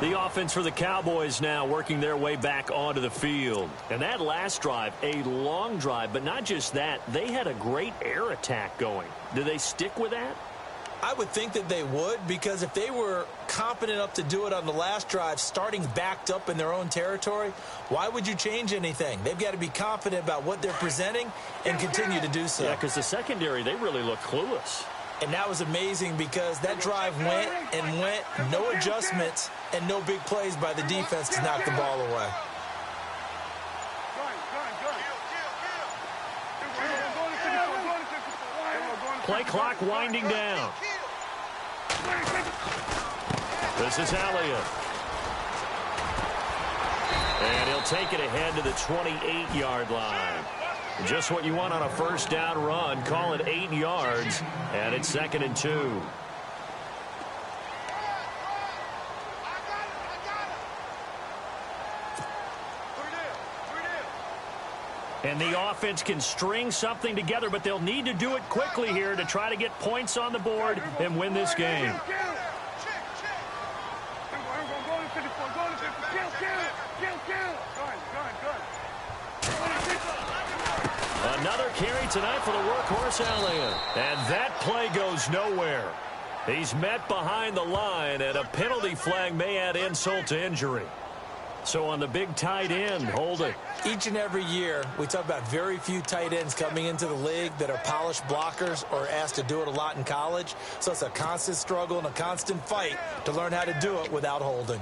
The offense for the Cowboys now working their way back onto the field. And that last drive, a long drive, but not just that. They had a great air attack going. Do they stick with that? I would think that they would, because if they were competent enough to do it on the last drive, starting backed up in their own territory, why would you change anything? They've got to be confident about what they're presenting and continue to do so. Yeah, because the secondary, they really look clueless. And that was amazing because that drive went and went, no adjustments, and no big plays by the defense to knock the ball away. Play clock winding down. This is Elliott. And he'll take it ahead to the 28-yard line. Just what you want on a first down run. Call it 8 yards, and it's 2nd and 2. And the offense can string something together, but they'll need to do it quickly here to try to get points on the board and win this game. Another carry tonight for the workhorse Elliott. And that play goes nowhere. He's met behind the line, and a penalty flag may add insult to injury. So on the big tight end, hold it. Each and every year, we talk about very few tight ends coming into the league that are polished blockers or asked to do it a lot in college. So it's a constant struggle and a constant fight to learn how to do it without holding.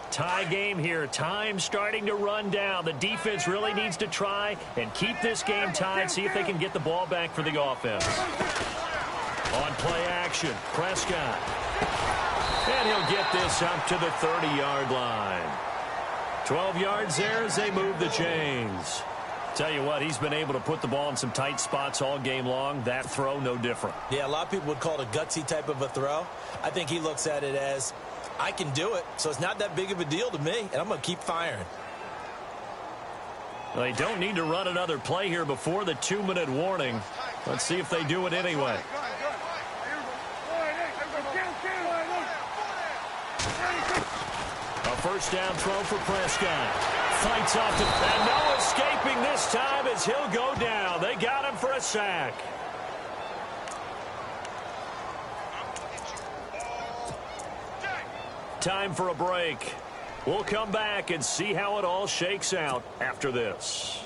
Tie game here. Time starting to run down. The defense really needs to try and keep this game tied, see if they can get the ball back for the offense. On play action, Prescott. And he'll get this up to the 30-yard line. 12 yards there as they move the chains. Tell you what, he's been able to put the ball in some tight spots all game long. That throw, no different. Yeah, a lot of people would call it a gutsy type of a throw. I think he looks at it as I can do it, so it's not that big of a deal to me, and I'm going to keep firing. They don't need to run another play here before the 2-minute warning. Let's see if they do it anyway. A first down throw for Prescott. Fights off and no escaping this time as he'll go down. They got him for a sack. Time for a break. We'll come back and see how it all shakes out after this.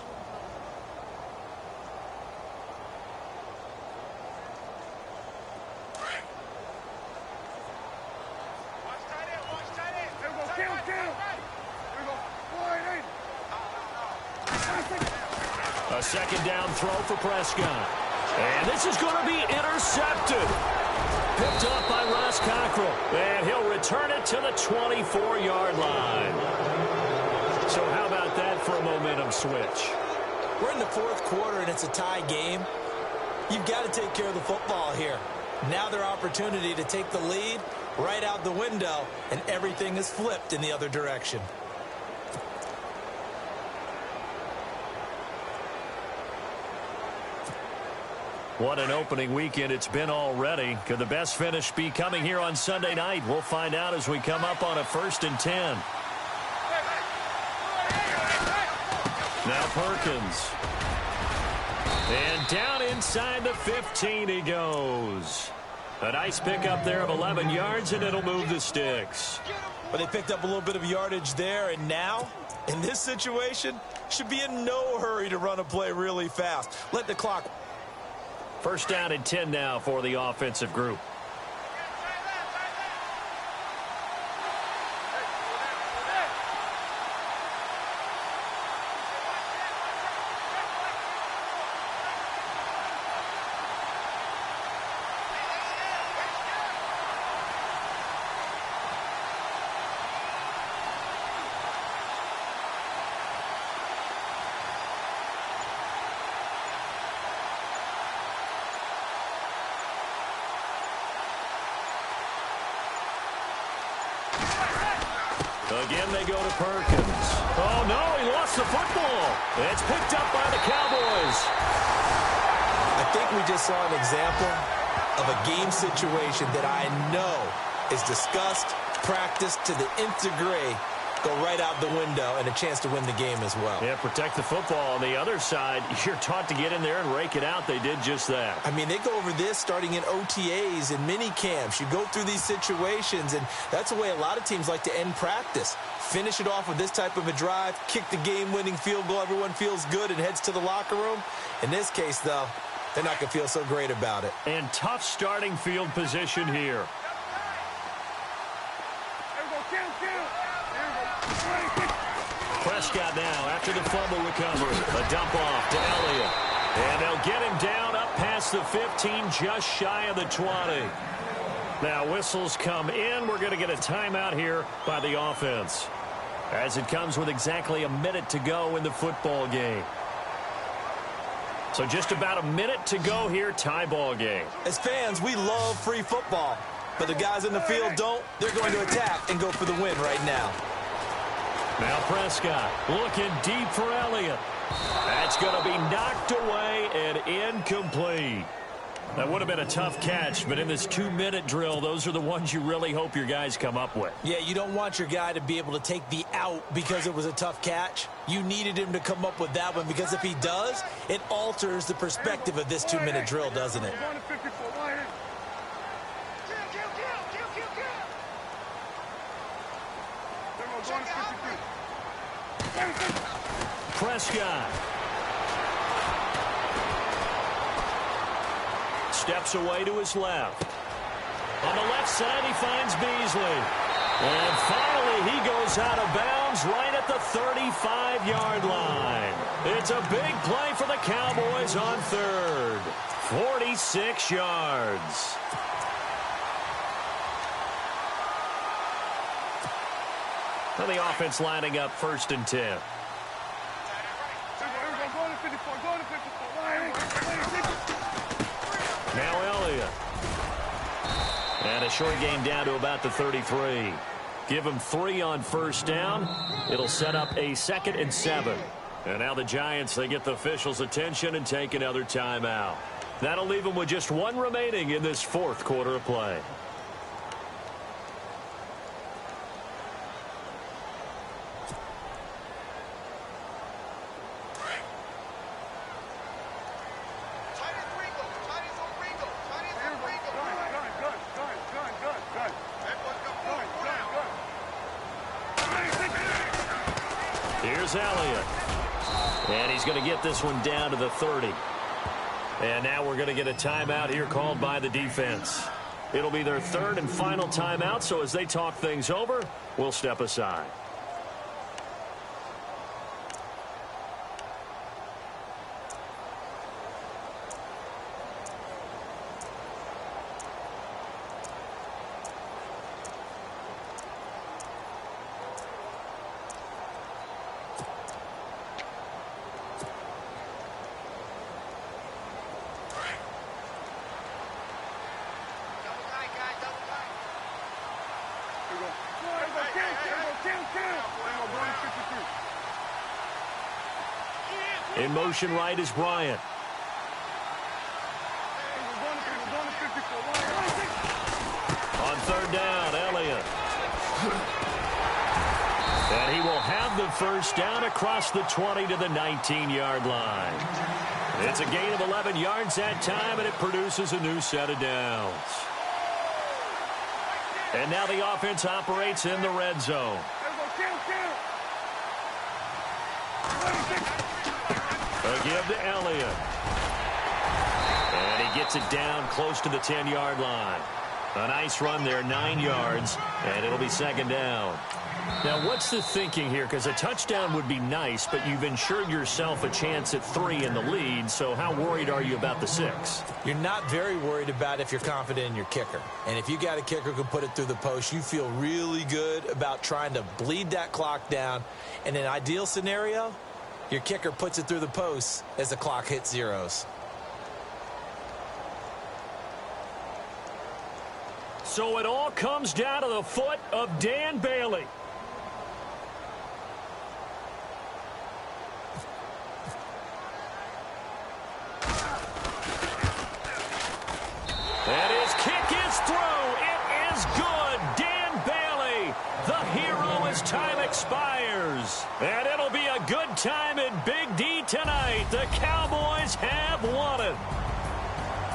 A second down throw for Prescott. And this is going to be intercepted. Picked up by Ross Cockrell. And he'll return it to the 24-yard line. So how about that for a momentum switch? We're in the fourth quarter, and it's a tie game. You've got to take care of the football here. Now their opportunity to take the lead right out the window, and everything is flipped in the other direction. What an opening weekend it's been already. Could the best finish be coming here on Sunday night? We'll find out as we come up on a 1st and 10. Now Perkins. And down inside the 15 he goes. A nice pickup there of 11 yards, and it'll move the sticks. But they picked up a little bit of yardage there, and now, in this situation, should be in no hurry to run a play really fast. Let the clock. First down and 10 now for the offensive group. Again, they go to Perkins. Oh, no, he lost the football. It's picked up by the Cowboys. I think we just saw an example of a game situation that I know is discussed, practiced to the nth degree, go right out the window, and a chance to win the game as well. Yeah, protect the football. On the other side, you're taught to get in there and rake it out. They did just that. I mean, they go over this starting in OTAs and mini camps. You go through these situations, and that's the way a lot of teams like to end practice. Finish it off with this type of a drive, kick the game-winning field goal. Everyone feels good and heads to the locker room. In this case, though, they're not going to feel so great about it. And tough starting field position here. Prescott now after the fumble recovery. A dump off to Elliott. And they'll get him down up past the 15, just shy of the 20. Now whistles come in. We're going to get a timeout here by the offense, as it comes with exactly a minute to go in the football game. So just about a minute to go here, tie ball game. As fans, we love free football. But the guys in the field don't. They're going to attack and go for the win right now. Now Prescott looking deep for Elliott. That's going to be knocked away and incomplete. That would have been a tough catch, but in this 2-minute drill, those are the ones you really hope your guys come up with. Yeah, you don't want your guy to be able to take the out because it was a tough catch. You needed him to come up with that one, because if he does, it alters the perspective of this 2-minute drill, doesn't it? Prescott steps away to his left. On the left side, he finds Beasley. And finally, he goes out of bounds right at the 35-yard line. It's a big play for the Cowboys on third. 46 yards. And the offense lining up 1st and 10. Now Elliott. And a short gain down to about the 33. Give them 3 on first down. It'll set up a 2nd and 7. And now the Giants, they get the officials' attention and take another timeout. That'll leave them with just 1 remaining in this 4th quarter of play. Here's Elliott. And he's going to get this one down to the 30. And now we're going to get a timeout here called by the defense. It'll be their 3rd and final timeout, so as they talk things over, we'll step aside. In motion right is Bryant. On 3rd down, Elliott. And he will have the first down across the 20 to the 19-yard line. It's a gain of 11 yards that time, and it produces a new set of downs. And now the offense operates in the red zone. A give to Elliott. And he gets it down close to the 10-yard line. A nice run there, 9 yards, and it'll be 2nd down. Now, what's the thinking here? Because a touchdown would be nice, but you've ensured yourself a chance at 3 in the lead, so how worried are you about the 6? You're not very worried about it if you're confident in your kicker. And if you got a kicker who can put it through the post, you feel really good about trying to bleed that clock down. In an ideal scenario, your kicker puts it through the post as the clock hits zeros. So it all comes down to the foot of Dan Bailey. And his kick is through. It is good. Dan Bailey, the hero as time expires. And it'll be a good time in Big D tonight. The Cowboys have won it.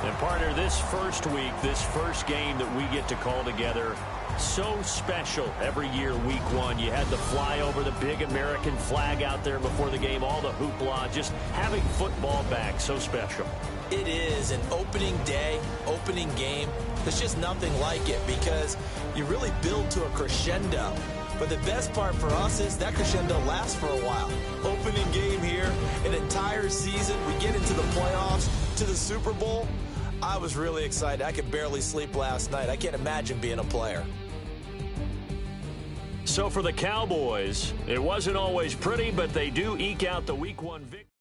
And, partner, this first week, this first game that we get to call together, so special every year, week 1. You had the flyover, the big American flag out there before the game, all the hoopla, just having football back, so special. It is an opening day, opening game. There's just nothing like it because you really build to a crescendo. But the best part for us is that crescendo lasts for a while. Opening game here, an entire season. We get into the playoffs, to the Super Bowl. I was really excited. I could barely sleep last night. I can't imagine being a player. So for the Cowboys, it wasn't always pretty, but they do eke out the week 1 victory.